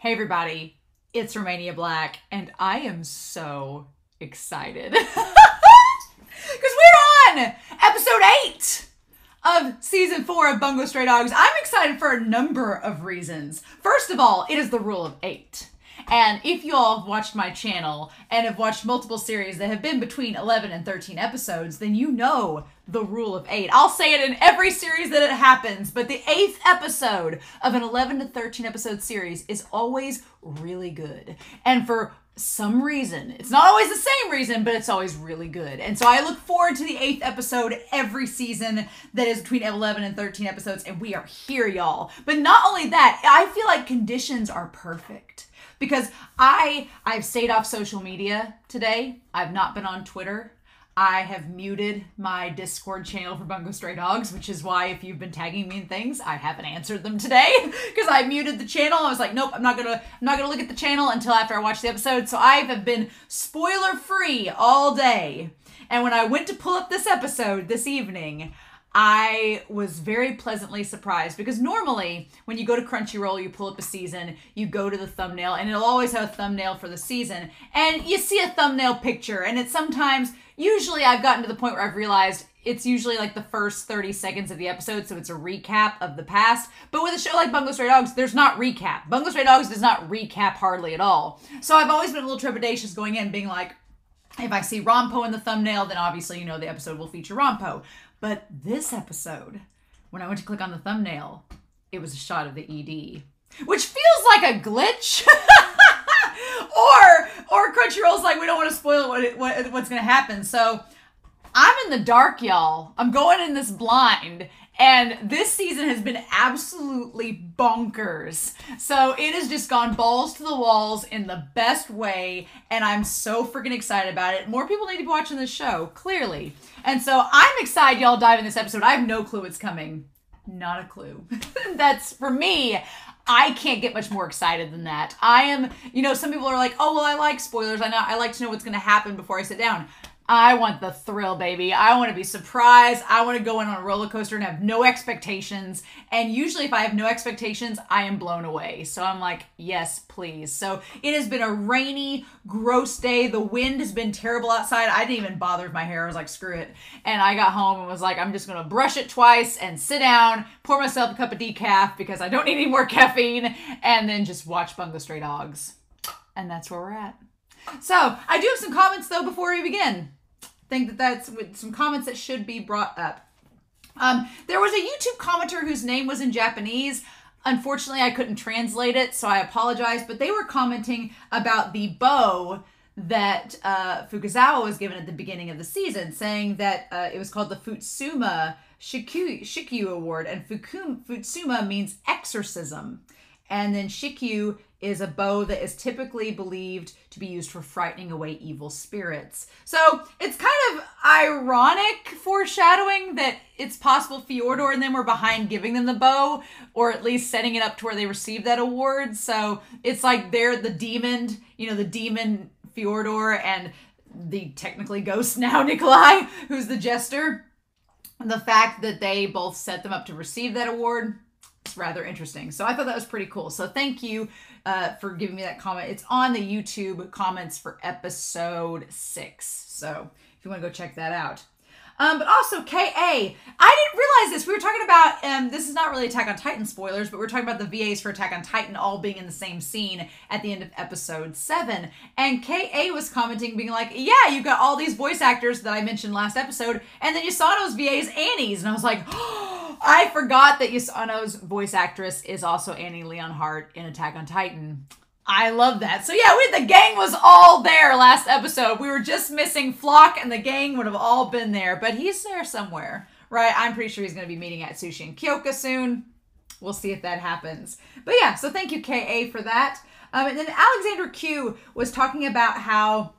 Hey everybody, it's Romania Black, and I am so excited. Because we're on episode 8 of season 4 of Bungo Stray Dogs. I'm excited for a number of reasons. First of all, it is the rule of 8. And if you all have watched my channel and have watched multiple series that have been between 11 and 13 episodes, then you know the rule of 8. I'll say it in every series that it happens, but the 8th episode of an 11 to 13 episode series is always really good. And for some reason, it's not always the same reason, but it's always really good. And so I look forward to the 8th episode every season that is between 11 and 13 episodes, and we are here, y'all. But not only that, I feel like conditions are perfect. Because I've stayed off social media today. I've not been on Twitter. I have muted my Discord channel for Bungo Stray Dogs, which is why if you've been tagging me in things, I haven't answered them today because I muted the channel. I was like, nope, I'm not gonna look at the channel until after I watch the episode. So I have been spoiler free all day. And when I went to pull up this episode this evening, I was very pleasantly surprised because normally when you go to Crunchyroll, you pull up a season, you go to the thumbnail, and it'll always have a thumbnail for the season, and you see a thumbnail picture, and it's usually I've gotten to the point where I've realized it's usually like the first 30 seconds of the episode, so it's a recap of the past. But with a show like Bungo Stray Dogs, there's not recap. Bungo Stray Dogs does not recap hardly at all. So I've always been a little trepidatious going in, being like, if I see Rompo in the thumbnail, then obviously, you know, the episode will feature Rompo. But this episode, when I went to click on the thumbnail, it was a shot of the ED, which feels like a glitch. or Crunchyroll's like, we don't want to spoil what's going to happen. So I'm in the dark, y'all. I'm going in this blind. And this season has been absolutely bonkers. So it has just gone balls to the walls in the best way. And I'm so freaking excited about it. More people need to be watching this show, clearly. And so I'm excited y'all dive in this episode. I have no clue what's coming. Not a clue. That's, for me, I can't get much more excited than that. I am, you know, some people are like, oh, well, I like spoilers. I like to know what's going to happen before I sit down. I want the thrill, baby. I want to be surprised. I want to go in on a roller coaster and have no expectations. And usually if I have no expectations, I am blown away. So I'm like, yes, please. So it has been a rainy, gross day. The wind has been terrible outside. I didn't even bother with my hair. I was like, screw it. And I got home and was like, I'm just going to brush it twice and sit down, pour myself a cup of decaf because I don't need any more caffeine, and then just watch Bungo Stray Dogs. And that's where we're at. So, I do have some comments, though, before we begin. I think that's with some comments that should be brought up. There was a YouTube commenter whose name was in Japanese. Unfortunately, I couldn't translate it, so I apologize. But they were commenting about the bow that Fukuzawa was given at the beginning of the season, saying that it was called the Futsuma Shikyu Award, and Futsuma means exorcism. And then Shikyu is a bow that is typically believed to be used for frightening away evil spirits. So it's kind of ironic foreshadowing that it's possible Fyodor and them were behind giving them the bow, or at least setting it up to where they received that award. So it's like they're the demon, you know, the demon Fyodor and the technically ghost now Nikolai, who's the jester. The fact that they both set them up to receive that award, it's rather interesting. So I thought that was pretty cool. So thank you for giving me that comment. It's on the YouTube comments for episode 6. So if you want to go check that out. But also, K.A. I didn't realize this. We were talking about, this is not really Attack on Titan spoilers, but we're talking about the VAs for Attack on Titan all being in the same scene at the end of episode 7. And K.A. was commenting, being like, yeah, you got all these voice actors that I mentioned last episode, and then Yasano's VA's Annie's. And I was like, oh, I forgot that Yasano's voice actress is also Annie Leonhardt in Attack on Titan. I love that. So yeah, the gang was all there last episode. We were just missing Flock, and the gang would have all been there. But he's there somewhere, right? I'm pretty sure he's going to be meeting Atsushi and Kyoka soon. We'll see if that happens. But yeah, so thank you, K.A., for that. And then Alexander Q was talking about how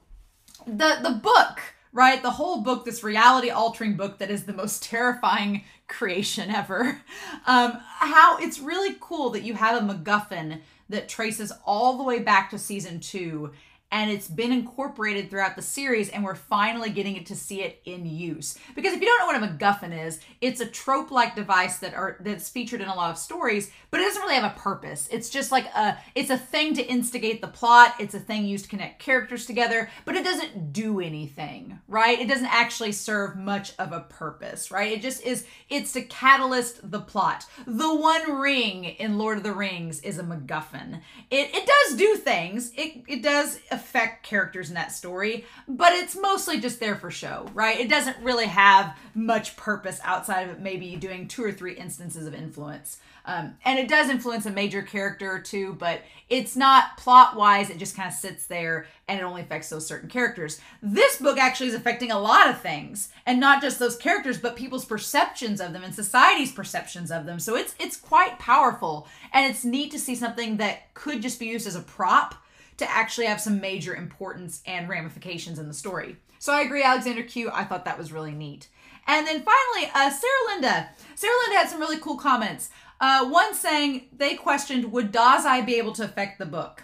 the book, right? The whole book, this reality-altering book that is the most terrifying creation ever. How it's really cool that you have a MacGuffin that traces all the way back to season 2 and it's been incorporated throughout the series, and we're finally getting it to see it in use. Because if you don't know what a MacGuffin is, it's a trope-like device that's featured in a lot of stories, but it doesn't really have a purpose. It's just like it's a thing to instigate the plot. It's a thing used to connect characters together, but it doesn't do anything, right? It doesn't actually serve much of a purpose, right? It just is, it's to catalyst the plot. The One Ring in Lord of the Rings is a MacGuffin. It does do things. It does affect characters in that story, but it's mostly just there for show, right? It doesn't really have much purpose outside of it maybe doing 2 or 3 instances of influence. And it does influence a major character or two, but it's not plot-wise. It just kind of sits there and it only affects those certain characters. This book actually is affecting a lot of things, and not just those characters, but people's perceptions of them and society's perceptions of them. So it's quite powerful, and it's neat to see something that could just be used as a prop to actually have some major importance and ramifications in the story. So I agree, Alexander Q. I thought that was really neat. And then finally, Sarah Linda. Sarah Linda had some really cool comments. One saying they questioned, would Dazai be able to affect the book?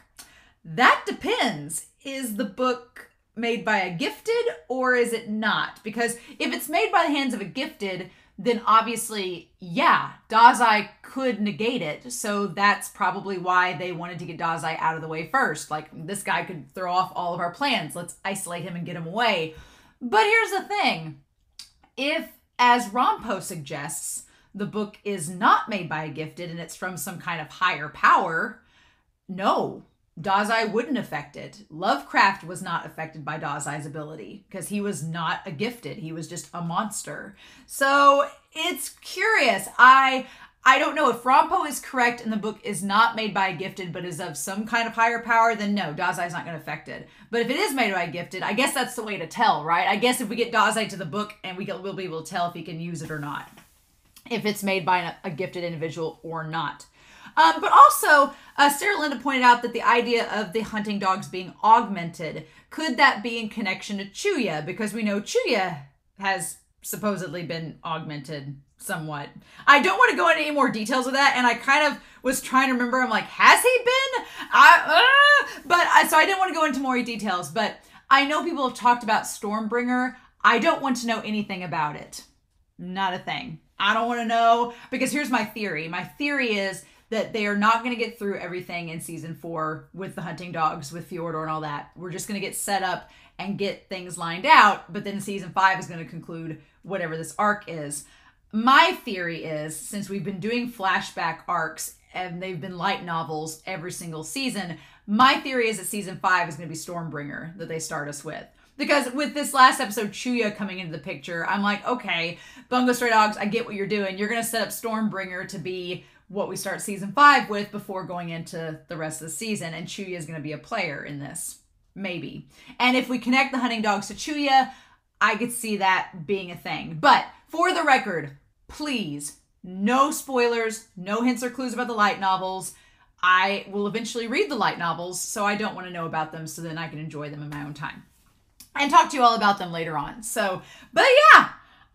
That depends. Is the book made by a gifted or is it not? Because if it's made by the hands of a gifted, then obviously, yeah, Dazai could negate it. So that's probably why they wanted to get Dazai out of the way first. Like, this guy could throw off all of our plans. Let's isolate him and get him away. But here's the thing. If, as Rompo suggests, the book is not made by a gifted and it's from some kind of higher power, no, Dazai wouldn't affect it. Lovecraft was not affected by Dazai's ability because he was not a gifted. He was just a monster. So it's curious. I don't know if Rompo is correct and the book is not made by a gifted but is of some kind of higher power, then no, Dazai's not going to affect it. But if it is made by a gifted, I guess that's the way to tell, right? I guess if we get Dazai to the book and we'll be able to tell if he can use it or not, if it's made by a gifted individual or not. But also, Sarah Linda pointed out that the idea of the hunting dogs being augmented, could that be in connection to Chuya? Because we know Chuya has supposedly been augmented somewhat. I don't want to go into any more details of that, and I kind of was trying to remember. I'm like, has he been? So I didn't want to go into more details, but I know people have talked about Stormbringer. I don't want to know anything about it. Not a thing. I don't want to know, because here's my theory. My theory is that they are not going to get through everything in season 4 with the hunting dogs, with Fjordor and all that. We're just going to get set up and get things lined out, but then season 5 is going to conclude whatever this arc is. My theory is, since we've been doing flashback arcs and they've been light novels every single season, my theory is that season 5 is going to be Stormbringer that they start us with. Because with this last episode, Chuya coming into the picture, I'm like, okay, Bungo Stray Dogs, I get what you're doing. You're going to set up Stormbringer to be what we start season 5 with before going into the rest of the season. And Chuya is going to be a player in this. Maybe. And if we connect the hunting dogs to Chuya, I could see that being a thing. But for the record, please, no spoilers, no hints or clues about the light novels. I will eventually read the light novels, so I don't want to know about them, so then I can enjoy them in my own time and talk to you all about them later on. So, but yeah,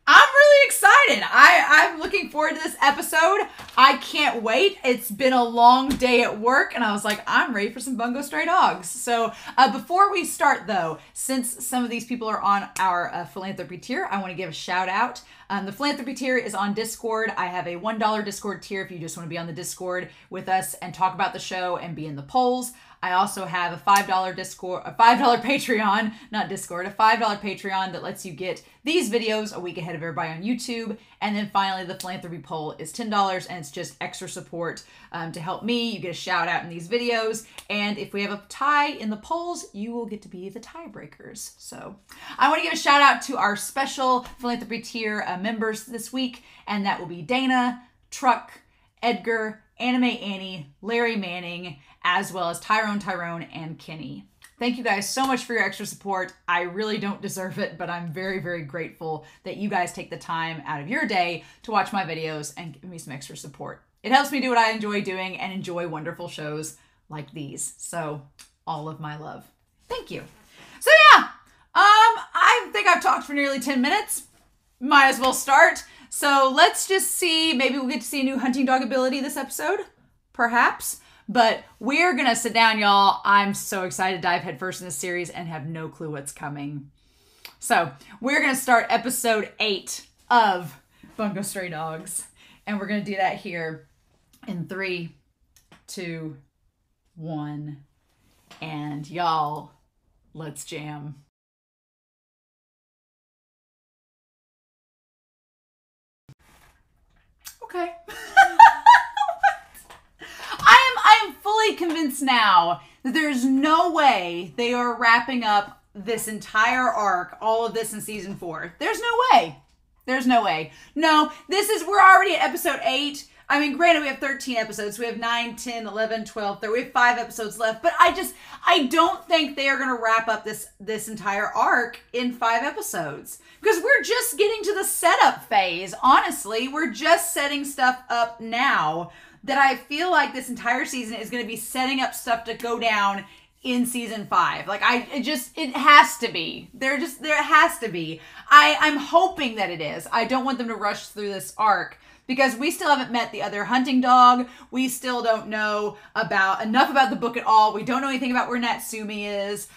I'm really excited. I'm looking forward to this episode. I can't wait. It's been a long day at work, and I was like, I'm ready for some Bungo Stray Dogs. So before we start, though, since some of these people are on our philanthropy tier, I want to give a shout out. The philanthropy tier is on Discord. I have a $1 Discord tier if you just want to be on the Discord with us and talk about the show and be in the polls. I also have a $5 Patreon, not Discord, a $5 Patreon that lets you get these videos a week ahead of everybody on YouTube. And then finally, the philanthropy poll is $10, and it's just extra support to help me. You get a shout out in these videos. And if we have a tie in the polls, you will get to be the tiebreakers. So I want to give a shout out to our special philanthropy tier members this week. And that will be Dana, Truck, Edgar, Anime Annie, Larry Manning, as well as Tyrone, and Kenny. Thank you guys so much for your extra support. I really don't deserve it, but I'm very, very grateful that you guys take the time out of your day to watch my videos and give me some extra support. It helps me do what I enjoy doing and enjoy wonderful shows like these. So all of my love. Thank you. So yeah, I think I've talked for nearly 10 minutes. Might as well start. So let's just see, maybe we'll get to see a new hunting dog ability this episode, perhaps. But we're going to sit down, y'all. I'm so excited to dive headfirst in this series and have no clue what's coming. So we're going to start episode 8 of Bungo Stray Dogs. And we're going to do that here in 3, 2, 1. And y'all, let's jam. Okay. I am fully convinced now that there's no way they are wrapping up this entire arc, all of this in season 4. There's no way. There's no way. No, we're already at episode 8. I mean, granted, we have 13 episodes. We have 9, 10, 11, 12, 13. We have 5 episodes left. But I don't think they are going to wrap up this entire arc in 5 episodes. Because we're just getting to the setup phase. Honestly, we're just setting stuff up now that I feel like this entire season is going to be setting up stuff to go down in season 5. Like, it has to be. There has to be. I'm hoping that it is. I don't want them to rush through this arc. Because we still haven't met the other hunting dog. We still don't know enough about the book at all. We don't know anything about where Natsumi is.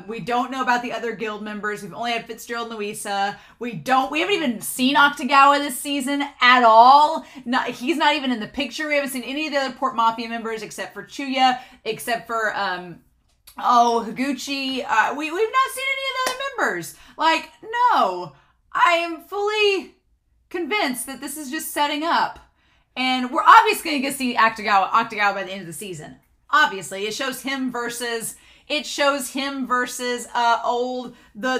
We don't know about the other guild members. We've only had Fitzgerald and Louisa. We haven't even seen Octagawa this season at all. He's not even in the picture. We haven't seen any of the other Port Mafia members except for Chuya, except for Higuchi. We've not seen any of the other members. Like, no. I am fully convinced that this is just setting up. And we're obviously going to get to see Octagawa by the end of the season. Obviously. It shows him versus the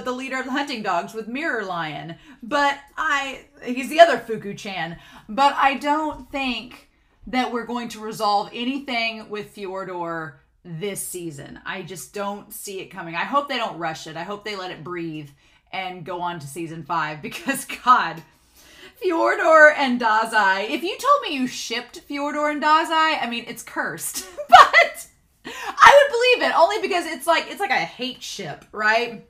leader of the hunting dogs with Mirror Lion. But he's the other Fuku-chan. But I don't think that we're going to resolve anything with Fjordor this season. I just don't see it coming. I hope they don't rush it. I hope they let it breathe and go on to season 5 because, God, Fjordor and Dazai. If you told me you shipped Fjordor and Dazai, I mean, it's cursed. But I would believe it only because it's like a hate ship, right?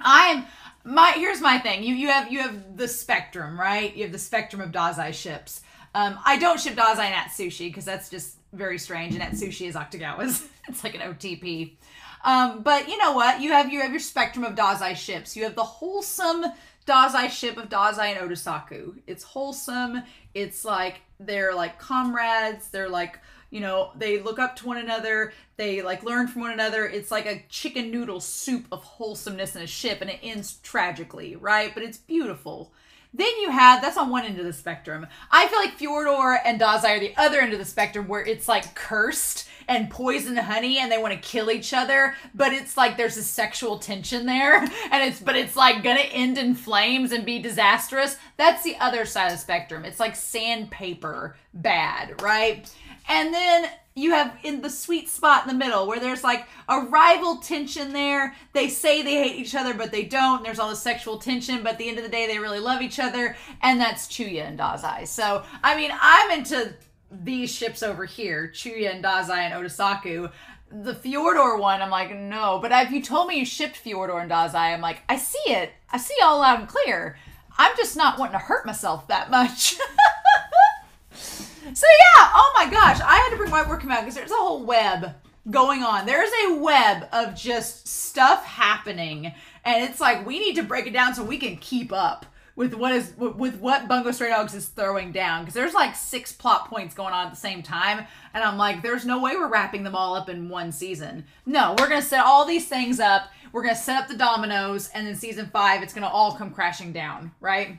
Here's my thing. You have the spectrum, right? You have the spectrum of Dazai ships. I don't ship Dazai and Atsushi because that's just very strange, and Atsushi is Octagawa's. It's like an OTP. But you know what? You have your spectrum of Dazai ships. You have the wholesome Dazai ship of Dazai and Otosaku. It's wholesome. It's like they're like comrades. They're like, you know, they look up to one another. They like learn from one another. It's like a chicken noodle soup of wholesomeness in a ship, and it ends tragically, right? But it's beautiful. Then you have, that's on one end of the spectrum. I feel like Fjordor and Dazai are the other end of the spectrum where it's like cursed and poison honey and they want to kill each other, but it's like there's a sexual tension there but it's like gonna end in flames and be disastrous. That's the other side of the spectrum. It's like sandpaper bad, right? And then you have in the sweet spot in the middle where there's like a rival tension there. They say they hate each other, but they don't. There's all this sexual tension, but at the end of the day, they really love each other. And that's Chuya and Dazai. So, I mean, I'm into these ships over here, Chuya and Dazai and Otosaku. The Fjordor one, I'm like, no. But if you told me you shipped Fjordor and Dazai, I'm like, I see it. I see all loud and clear. I'm just not wanting to hurt myself that much. So yeah, oh my gosh, I had to bring my working out because there's a whole web going on. There's a web of just stuff happening, and it's like we need to break it down so we can keep up with what Bungo Stray Dogs is throwing down, because there's like 6 plot points going on at the same time, and I'm like, there's no way we're wrapping them all up in one season. No, we're gonna set all these things up. We're gonna set up the dominoes, and then season 5, it's gonna all come crashing down, right?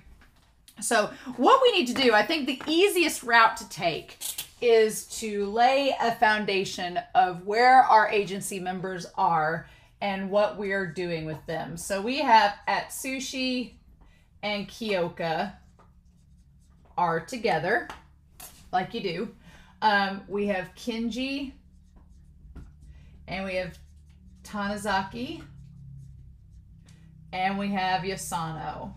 So what we need to do, I think the easiest route to take is to lay a foundation of where our agency members are and what we are doing with them. So we have Atsushi and Kyoka are together, like you do. We have Kinji and we have Tanizaki and we have Yasano.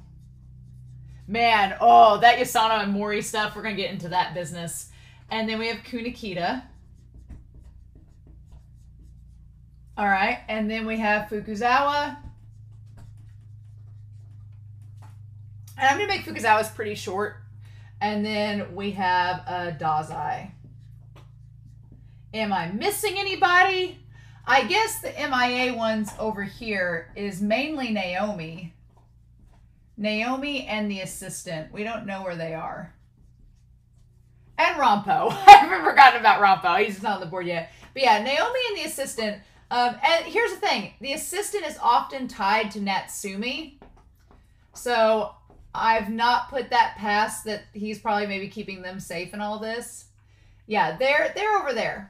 Man, oh, that Yasano and Mori stuff, we're going to get into that business. And then we have Kunikita. All right, and then we have Fukuzawa. And I'm going to make Fukuzawa's pretty short. And then we have Dazai. Am I missing anybody? I guess the MIA ones over here is mainly Naomi. Naomi and the assistant. We don't know where they are. And Rompo. I haven't forgotten about Rompo. He's not on the board yet. But yeah, Naomi and the assistant. And here's the thing. The assistant is often tied to Natsumi. So I've not put that past that he's probably maybe keeping them safe in all this. Yeah, they're over there.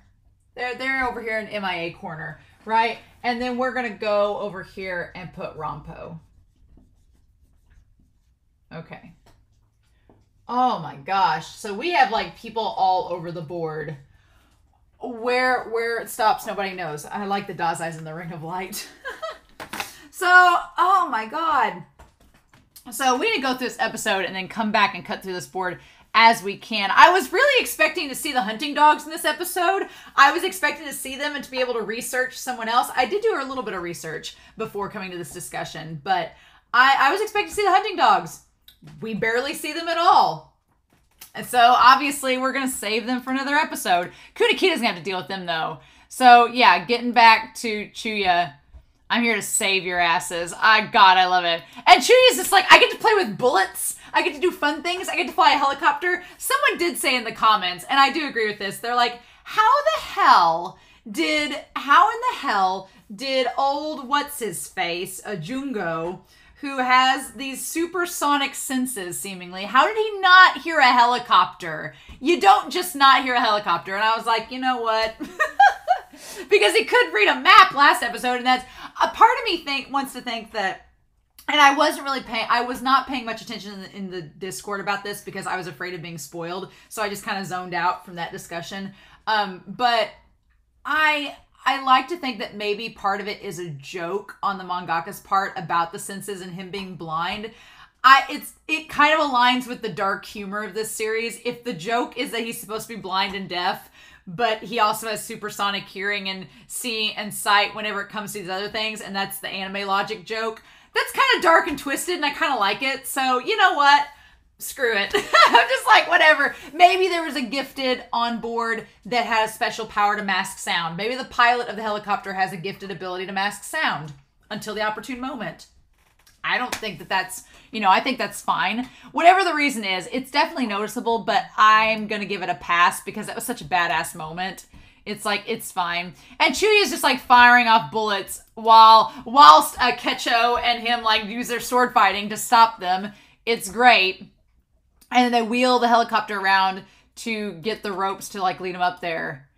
They're over here in MIA corner, right? And then we're going to go over here and put Rompo. Okay. Oh my gosh. So we have like people all over the board. Where it stops, nobody knows. I like the Dazai's in the Ring of Light. So, oh my God. So we need to go through this episode and then come back and cut through this board as we can. I was really expecting to see the hunting dogs in this episode. I was expecting to see them and to be able to research someone else. I did do a little bit of research before coming to this discussion, but I was expecting to see the hunting dogs. We barely see them at all. And so, obviously, we're going to save them for another episode. Kuniki doesn't have to deal with them, though. So, yeah, getting back to Chuya. I'm here to save your asses. God, I love it. And Chuya's just like, I get to play with bullets. I get to do fun things. I get to fly a helicopter. Someone did say in the comments, and I do agree with this, they're like, how in the hell did old what's-his-face, Jungo, who has these supersonic senses, seemingly. How did he not hear a helicopter? You don't just not hear a helicopter. And I was like, you know what? Because he could read a map last episode, and that's a part of me wants to think that, and I was not paying much attention in the Discord about this because I was afraid of being spoiled. So I just kind of zoned out from that discussion. But I like to think that maybe part of it is a joke on the mangaka's part about the senses and him being blind. It kind of aligns with the dark humor of this series. If the joke is that he's supposed to be blind and deaf, but he also has supersonic hearing and seeing and sight whenever it comes to these other things, and that's the anime logic joke, that's kind of dark and twisted, and I kind of like it. So, you know what? Screw it. I'm just like, whatever. Maybe there was a gifted on board that had a special power to mask sound. Maybe the pilot of the helicopter has a gifted ability to mask sound until the opportune moment. I don't think that that's, I think that's fine. Whatever the reason is, it's definitely noticeable, but I'm going to give it a pass because that was such a badass moment. It's like, it's fine. And Chuya is just like firing off bullets whilst Kecho and him like use their sword fighting to stop them. It's great. And then they wheel the helicopter around to get the ropes to like lead them up there.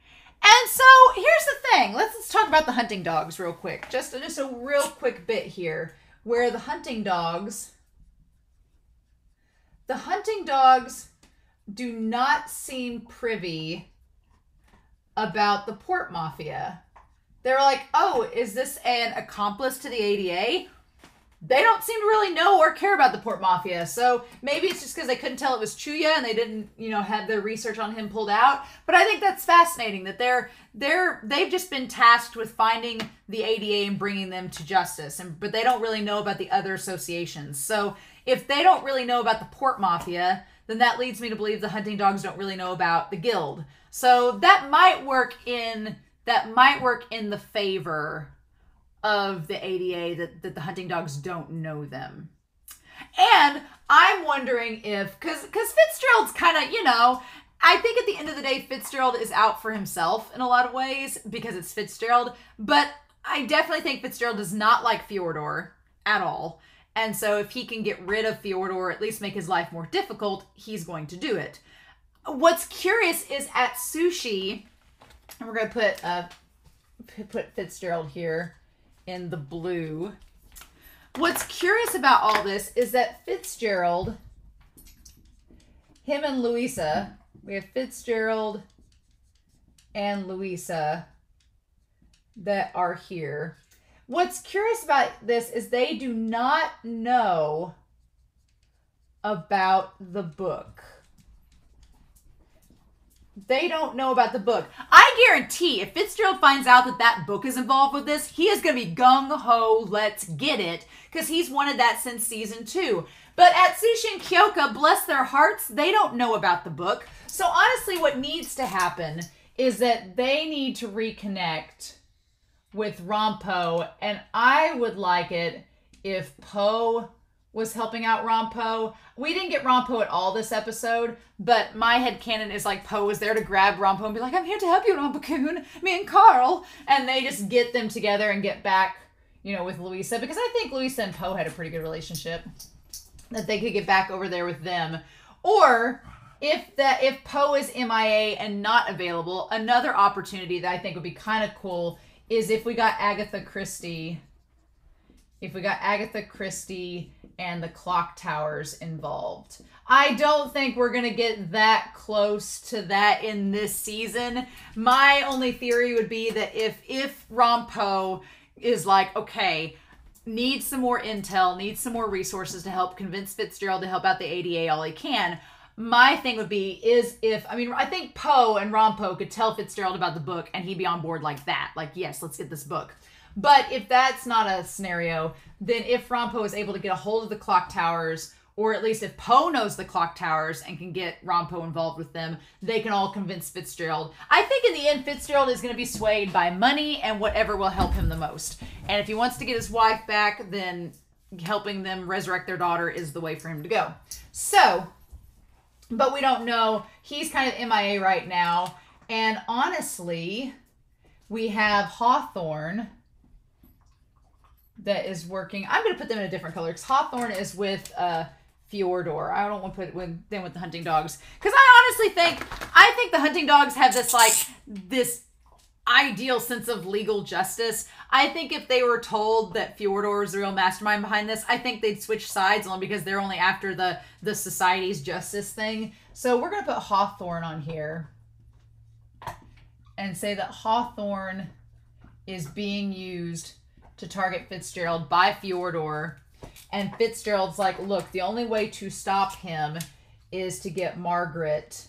And so here's the thing. Let's talk about the hunting dogs real quick. Just a real quick bit here where the hunting dogs do not seem privy about the Port Mafia. They're like, oh, is this an accomplice to the ADA? They don't seem to really know or care about the Port Mafia. So maybe it's just because they couldn't tell it was Chuya and they didn't, have their research on him pulled out. But I think that's fascinating that they've just been tasked with finding the ADA and bringing them to justice. But they don't really know about the other associations. So if they don't really know about the Port Mafia, then that leads me to believe the hunting dogs don't really know about the guild. So that might work in the favor of the ADA that the hunting dogs don't know them. And I'm wondering if, because Fitzgerald's kind of, I think at the end of the day, Fitzgerald is out for himself in a lot of ways because it's Fitzgerald. But I definitely think Fitzgerald does not like Fyodor at all. And so if he can get rid of Fyodor, or at least make his life more difficult, he's going to do it. What's curious is at Sushi, and we're going to put Fitzgerald here in the blue. What's curious about all this is that Fitzgerald, him and Louisa, we have Fitzgerald and Louisa that are here. What's curious about this is they do not know about the book. They don't know about the book. I guarantee if Fitzgerald finds out that book is involved with this, he is going to be gung-ho, let's get it, because he's wanted that since season 2. But at Sushi and Kyoka, bless their hearts, they don't know about the book. So honestly, what needs to happen is that they need to reconnect with Rampo, and I would like it if Poe was helping out Rampo. We didn't get Rampo at all this episode, but my headcanon is like Poe was there to grab Rampo and be like, I'm here to help you, Rampo-kun, me and Carl. And they just get them together and get back, with Louisa, because I think Louisa and Poe had a pretty good relationship, that they could get back over there with them. Or if Poe is MIA and not available, another opportunity that I think would be kind of cool is if we got Agatha Christie. If we got Agatha Christie and the clock towers involved. I don't think we're going to get that close to that in this season. My only theory would be that if Rampo is like, okay, needs some more intel, needs some more resources to help convince Fitzgerald to help out the ADA all he can, my thing would be I think Poe and Rampo could tell Fitzgerald about the book and he'd be on board like that. Like, yes, let's get this book. But if that's not a scenario, then if Rampo is able to get a hold of the clock towers, or at least if Poe knows the clock towers and can get Rampo involved with them, they can all convince Fitzgerald. I think in the end, Fitzgerald is going to be swayed by money and whatever will help him the most. And if he wants to get his wife back, then helping them resurrect their daughter is the way for him to go. So, but we don't know. He's kind of MIA right now. And honestly, we have Hawthorne that is working. I'm going to put them in a different color because Hawthorne is with Fjordor. I don't want to put them with the hunting dogs because I honestly think the hunting dogs have this ideal sense of legal justice. I think if they were told that Fjordor is the real mastermind behind this, I think they'd switch sides only because they're only after the society's justice thing. So we're going to put Hawthorne on here and say that Hawthorne is being used to target Fitzgerald by Fjordor. And Fitzgerald's like, look, the only way to stop him is to get Margaret.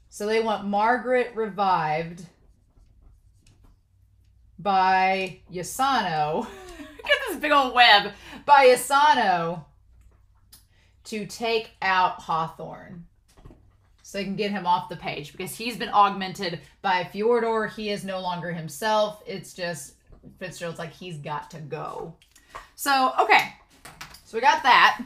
So they want Margaret revived by Yasano. Get this big old web. By Yasano to take out Hawthorne. So they can get him off the page because he's been augmented by Fjordor. He is no longer himself. It's just Fitzgerald's like, he's got to go. So, okay. So we got that.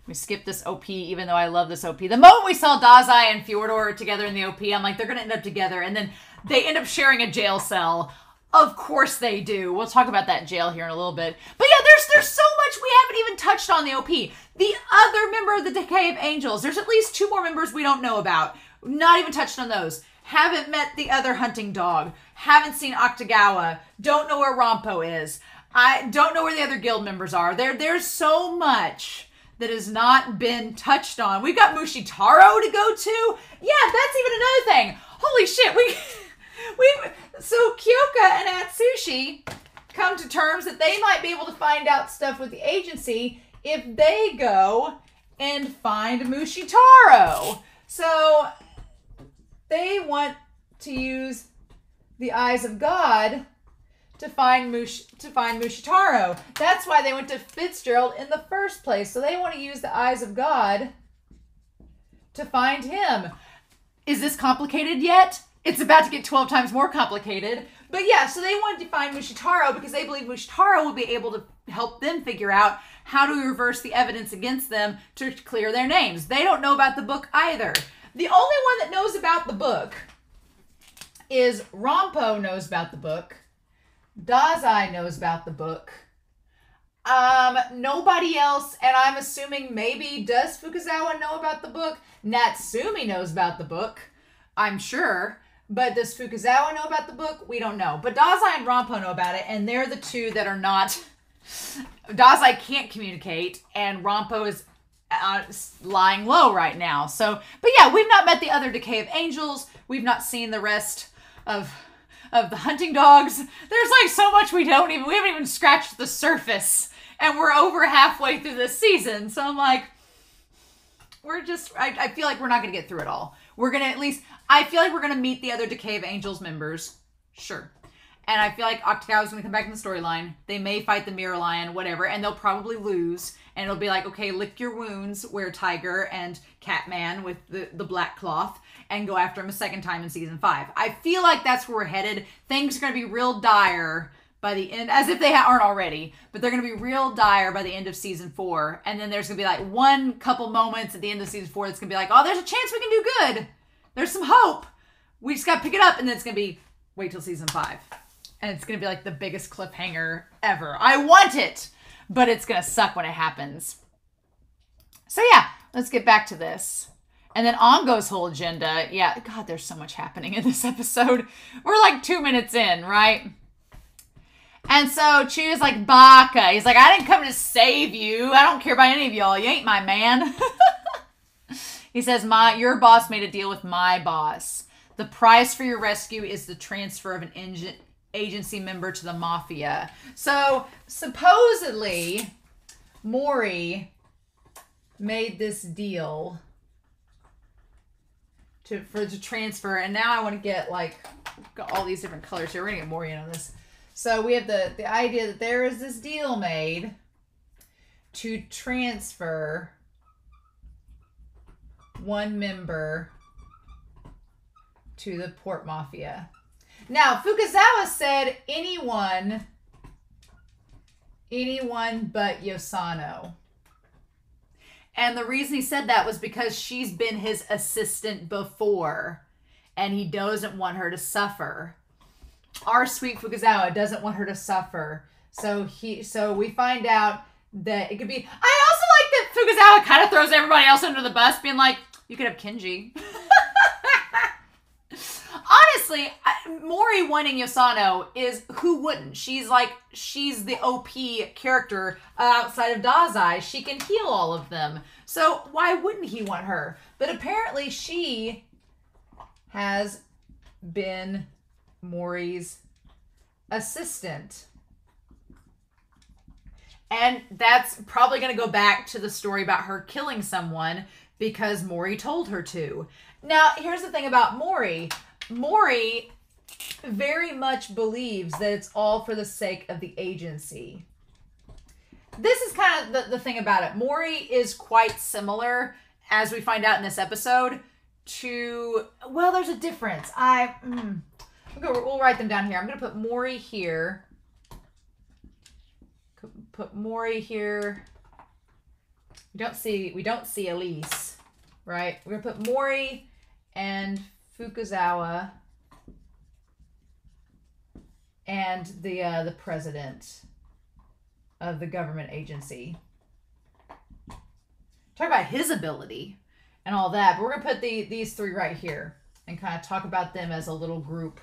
We skipped this OP, even though I love this OP. The moment we saw Dazai and Fjordor together in the OP, I'm like, they're going to end up together. And then they end up sharing a jail cell. Of course they do. We'll talk about that jail here in a little bit. But yeah, there's so much we haven't even touched on the OP. The other member of the Decay of Angels, there's at least 2 more members we don't know about. Not even touched on those. Haven't met the other hunting dog. Haven't seen Octagawa. Don't know where Rampo is. I don't know where the other guild members are. There's so much that has not been touched on. We've got Mushitaro to go to. Yeah, that's even another thing. Holy shit, so Kyoka and Atsushi come to terms that they might be able to find out stuff with the agency if they go and find Mushitaro. So they want to use the eyes of God to find Mushitaro. That's why they went to Fitzgerald in the first place. So they want to use the eyes of God to find him. Is this complicated yet? It's about to get 12 times more complicated. But yeah, so they wanted to find Mushitaro because they believe Mushitaro will be able to help them figure out how to reverse the evidence against them to clear their names. They don't know about the book either. The only one that knows about the book is Rampo knows about the book. Dazai knows about the book. Nobody else, and I'm assuming maybe does Fukuzawa know about the book? Natsumi knows about the book, I'm sure. But does Fukuzawa know about the book? We don't know. But Dazai and Rampo know about it, and they're the 2 that are not... Dazai can't communicate, and Rampo is lying low right now. So, but yeah, we've not met the other Decay of Angels. We've not seen the rest of the hunting dogs. There's like so much we haven't even scratched the surface, and we're over halfway through this season. So I'm like, I feel like we're not going to get through it all. We're going to I feel like we're going to meet the other Decay of Angels members. Sure. And I feel like Octagawa's going to come back in the storyline. They may fight the Mirror Lion, whatever, and they'll probably lose. And it'll be like, okay, lick your wounds, Were Tiger and Catman with the black cloth, and go after him a second time in season 5. I feel like that's where we're headed. Things are going to be real dire by the end, as if they aren't already, but they're going to be real dire by the end of season 4. And then there's going to be like one couple moments at the end of season 4 that's going to be like, oh, there's a chance we can do good. There's some hope. We just got to pick it up. And then it's going to be, wait till season 5. And it's going to be like the biggest cliffhanger ever. I want it, but it's going to suck when it happens. So yeah, let's get back to this. And then Ongo's whole agenda. Yeah, God, there's so much happening in this episode. We're like 2 minutes in, right? And so Chu's like, Baka. He's like, I didn't come to save you. I don't care about any of y'all. You ain't my man. He says, your boss made a deal with my boss. The price for your rescue is the transfer of an agency member to the mafia. So supposedly Mori made this deal to transfer, and now I want to get like got all these different colors here. We're gonna get Mori in on this. So we have the idea that there is this deal made to transfer one member to the Port Mafia. Now, Fukazawa said anyone but Yosano. And the reason he said that was because she's been his assistant before, and he doesn't want her to suffer. Our sweet Fukazawa doesn't want her to suffer. So we find out that it could be... I also like that Fukazawa kind of throws everybody else under the bus, being like, you could have Kenji. Honestly, Mori wanting Yosano is, who wouldn't? She's the OP character outside of Dazai. She can heal all of them. So why wouldn't he want her? But apparently she has been Mori's assistant. And that's probably going to go back to the story about her killing someone because Mori told her to. Now, here's the thing about Mori. Mori very much believes that it's all for the sake of the agency. This is kind of the thing about it. Mori is quite similar, as we find out in this episode, to... Well, there's a difference. We'll write them down here. I'm going to put Mori here. Put Mori here. We don't see Elise, right? We're going to put Mori and Fukazawa and the president of the government agency. Talk about his ability and all that, but we're gonna put these three right here and kind of talk about them as a little group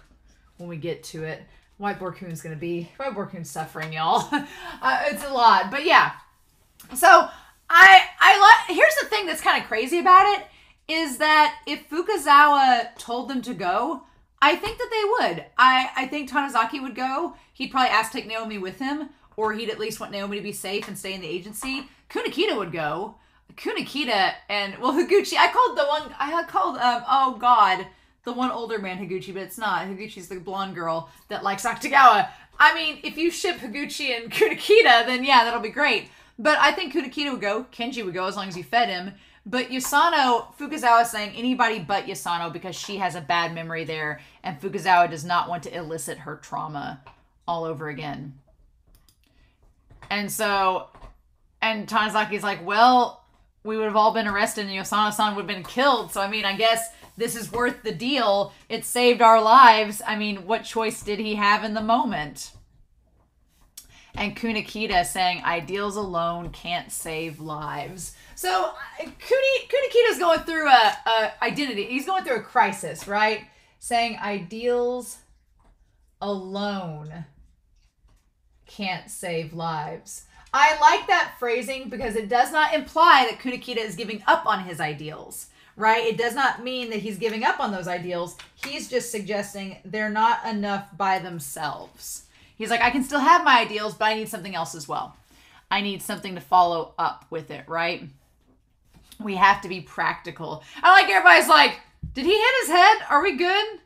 when we get to it. White Borkun's suffering, y'all. It's a lot, but yeah. So here's the thing that's kind of crazy about it. Is that if Fukazawa told them to go, I think that they would. I think Tanizaki would go. He'd probably ask to take Naomi with him, or he'd at least want Naomi to be safe and stay in the agency. Kunikita would go. Kunikita and, well, Higuchi, the one older man Higuchi, but it's not. Higuchi's the blonde girl that likes Octagawa. I mean, if you ship Higuchi and Kunikita, then yeah, that'll be great. But I think Kunikita would go. Kenji would go as long as you fed him. But Yosano, Fukazawa is saying anybody but Yosano because she has a bad memory there, and Fukazawa does not want to elicit her trauma all over again. And so, and Tanazaki's like, well, we would have all been arrested and Yosano-san would have been killed. So, I mean, I guess this is worth the deal. It saved our lives. I mean, what choice did he have in the moment? And Kunikita saying, ideals alone can't save lives. So Kunikita's going through a identity. He's going through a crisis, right? Saying ideals alone can't save lives. I like that phrasing because it does not imply that Kunikita is giving up on his ideals, right? It does not mean that he's giving up on those ideals. He's just suggesting they're not enough by themselves. He's like, I can still have my ideals, but I need something else as well. I need something to follow up with it, right? We have to be practical. I like everybody's like, did he hit his head? Are we good?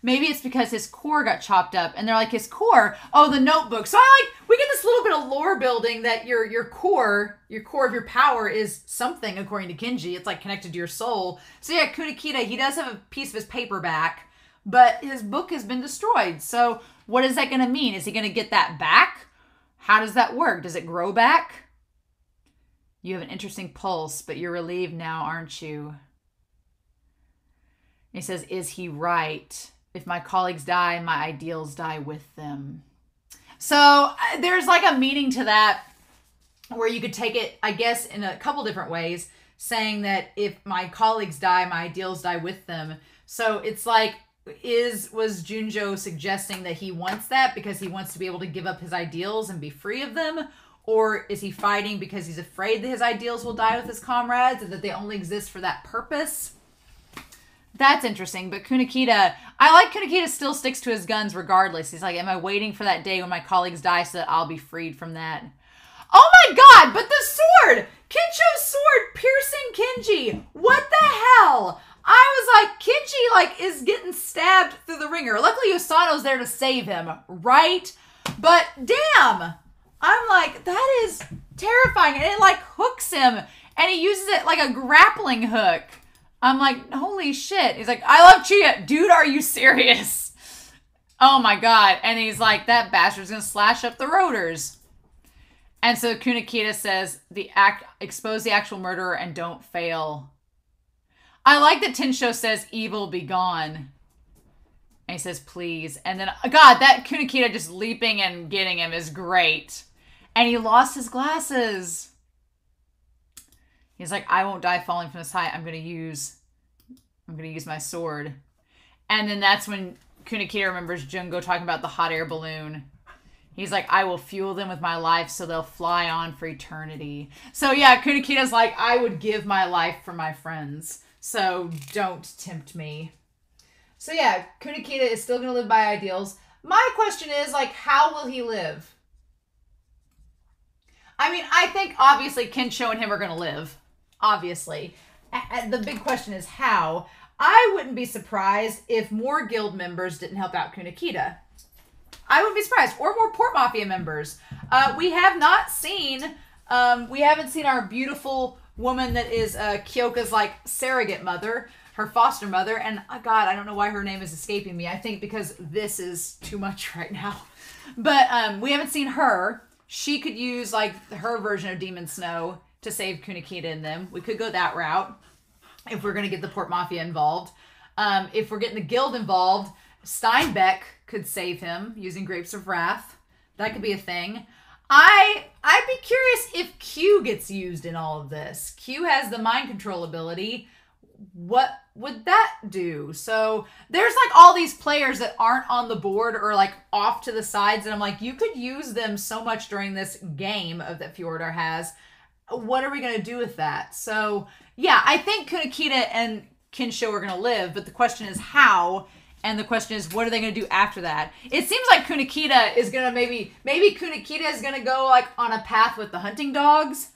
maybe it's because his core got chopped up, and they're like, his core, oh, the notebook. So we get this little bit of lore building that your core of your power is something, according to Kenji. It's like connected to your soul. So yeah, Kunikita, he does have a piece of his paper back, but his book has been destroyed. So what is that going to mean? Is he going to get that back? How does that work? Does it grow back? You have an interesting pulse, but you're relieved now, aren't you? He says, is he right? If my colleagues die, my ideals die with them. So there's like a meaning to that where you could take it, I guess, in a couple different ways, saying that if my colleagues die, my ideals die with them. So it's like, was Junjo suggesting that he wants that because he wants to be able to give up his ideals and be free of them? Or is he fighting because he's afraid that his ideals will die with his comrades and that they only exist for that purpose? That's interesting, but Kunikita, I like Kunikita still sticks to his guns regardless. He's like, am I waiting for that day when my colleagues die so that I'll be freed from that? Oh my god, but the sword! Kincho's sword piercing Kenji! What the hell? I was like, Kenji is getting stabbed through the ringer. Luckily Yosano's there to save him, right? But damn! I'm like, that is terrifying. And it hooks him, and he uses it like a grappling hook. I'm like, holy shit. He's like, I love Chia. Dude, are you serious? Oh my god. And he's like, that bastard's gonna slash up the rotors. And so Kunikita says, expose the actual murderer and don't fail. I like that Tensho says, evil be gone. And he says, please. And then, god, that Kunikita just leaping and getting him is great. And he lost his glasses. He's like, I won't die falling from this height. I'm gonna use my sword. And then that's when Kunikita remembers Jungo talking about the hot air balloon. He's like, I will fuel them with my life so they'll fly on for eternity. So yeah, Kunikita's like, I would give my life for my friends. So don't tempt me. So yeah, Kunikita is still gonna live by ideals. My question is, how will he live? I mean, I think obviously Kensho and him are gonna live. Obviously. The big question is how. I wouldn't be surprised if more guild members didn't help out Kunikita. I wouldn't be surprised. Or more Port Mafia members. We have not seen, we haven't seen our beautiful woman that is Kyoka's surrogate mother, her foster mother. And God, I don't know why her name is escaping me. I think because this is too much right now. But we haven't seen her. She could use her version of Demon Snow to save Kunikita and them. We could go that route if we're going to get the Port Mafia involved. If we're getting the guild involved, Steinbeck could save him using Grapes of Wrath. That could be a thing. I'd be curious if Q gets used in all of this. Q has the mind control ability. What would that do? So there's all these players that aren't on the board or off to the sides, and I'm like, you could use them so much during this game that Fjordar has. What are we going to do with that? So yeah, I think Kunikita and Kensho are going to live, but the question is how, and the question is what are they going to do after that? It seems like Kunikita is going to maybe Kunikita is going to go on a path with the hunting dogs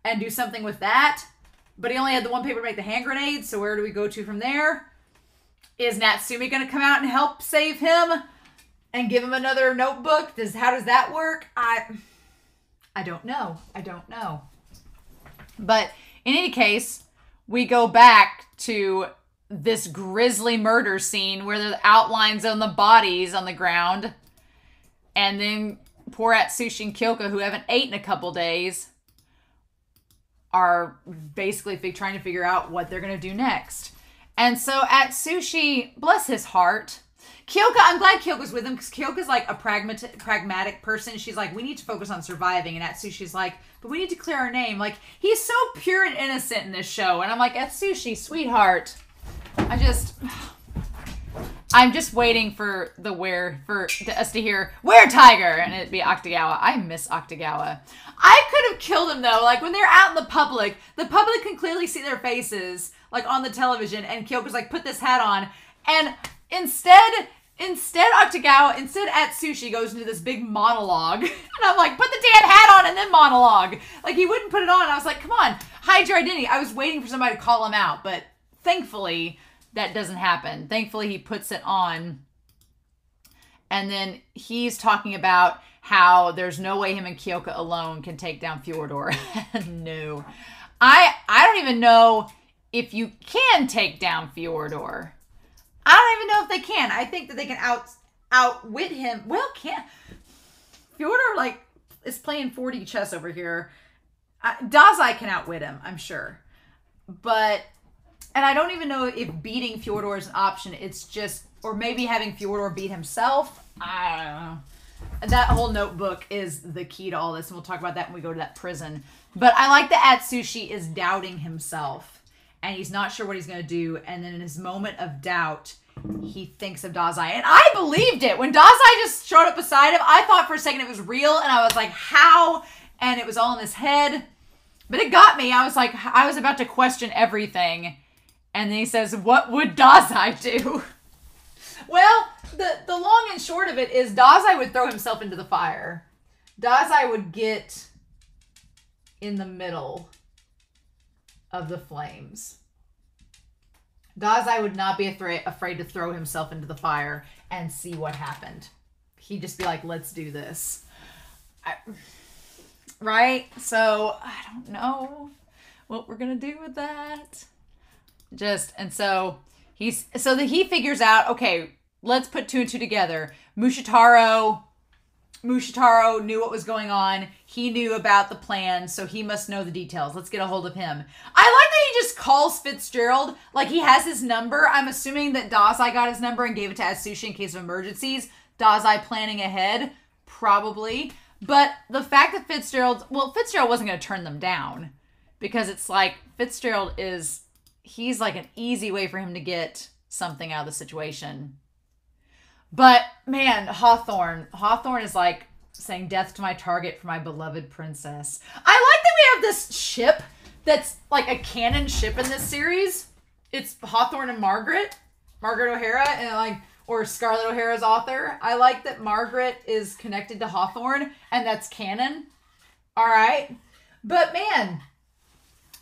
and do something with that. But he only had the one paper to make the hand grenades, so where do we go to from there? Is Natsumi going to come out and help save him and give him another notebook? How does that work? I don't know. I don't know. But in any case, we go back to this grisly murder scene where the outlines on the bodies on the ground. And then poor Atsushi and Kyoka, who haven't eaten in a couple days, are basically trying to figure out what they're going to do next. And so Atsushi, bless his heart, Kyoka, I'm glad Kyoka's with him because Kyoka's a pragmatic person. She's like, we need to focus on surviving. And Atsushi's like, but we need to clear our name. He's so pure and innocent in this show. And I'm like, Atsushi, sweetheart. I'm just waiting for us to hear, "Where Tiger?" and it'd be Octagawa. I miss Octagawa. I could have killed him though. When they're out in the public can clearly see their faces, on the television, and Kyoko's put this hat on. And instead Atsushi goes into this big monologue. And I'm like, put the damn hat on and then monologue. He wouldn't put it on. I was like, come on, hide your identity. I was waiting for somebody to call him out, but thankfully that doesn't happen. Thankfully he puts it on And then he's talking about how there's no way him and Kyoka alone can take down Fyodor. No. I don't even know if you can take down Fyodor. I don't even know if they can. I think that they can outwit him. Well, can't. Fyodor, like, is playing 4D chess over here. Dazai can outwit him, I'm sure. But, and I don't even know if beating Fyodor is an option. It's just, or maybe having Fyodor beat himself. I don't know. That whole notebook is the key to all this, and we'll talk about that when we go to that prison. But I like that Atsushi is doubting himself, and he's not sure what he's going to do, and then in his moment of doubt, he thinks of Dazai. And I believed it. When Dazai just showed up beside him, I thought for a second it was real, and I was like, how? And it was all in his head. But it got me. I was like, I was about to question everything. And then he says, what would Dazai do? Well, the long and short of it is Dazai would throw himself into the fire. Dazai would get in the middle of the flames. Dazai would not be afraid to throw himself into the fire and see what happened. He'd just be like, let's do this. Right? So, I don't know what we're going to do with that. And so he figures out, okay, let's put 2 and 2 together. Mushitaro knew what was going on. He knew about the plan, so he must know the details. Let's get a hold of him. I like that he just calls Fitzgerald like he has his number. I'm assuming that Dazai got his number and gave it to Atsushi in case of emergencies. Dazai planning ahead, probably. But the fact that Fitzgerald wasn't going to turn them down, because it's like Fitzgerald he's like an easy way for him to get something out of the situation. But man, Hawthorne is like saying death to my target for my beloved princess. I like that we have this ship that's like a canon ship in this series. It's Hawthorne and Margaret O'Hara, and or Scarlett O'Hara's author. I like that Margaret is connected to Hawthorne, and that's canon. All right. But man,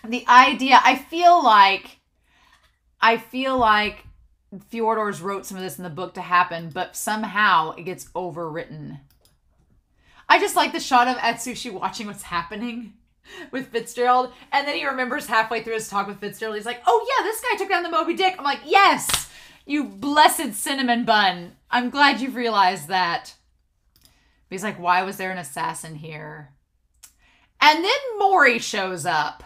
the idea, I feel like Fyodor's wrote some of this in the book to happen, but somehow it gets overwritten. I just like the shot of Atsushi watching what's happening with Fitzgerald, and then he remembers halfway through his talk with Fitzgerald, he's like, oh yeah, this guy took down the Moby Dick. I'm like, yes, you blessed cinnamon bun. I'm glad you've realized that. But he's like, why was there an assassin here? And then Mori shows up.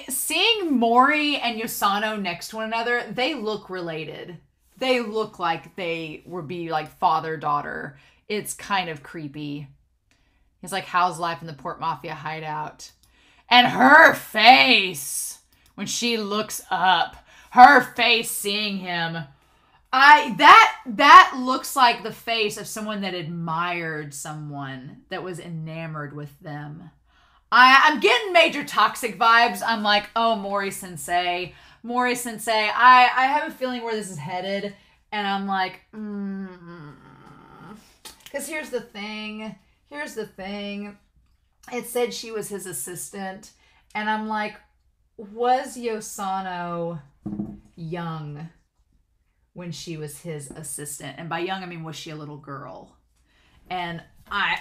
Seeing Mori and Yosano next to one another, they look related. They look like they would be like father-daughter. It's kind of creepy. He's like, how's life in the Port Mafia hideout? And her face, when she looks up, her face seeing him, that looks like the face of someone that admired someone, that was enamored with them. I'm getting major toxic vibes. I'm like, oh, Mori Sensei. I have a feeling where this is headed. And I'm like, because here's the thing. It said she was his assistant. And I'm like, was Yosano young when she was his assistant? And by young, I mean, was she a little girl? And I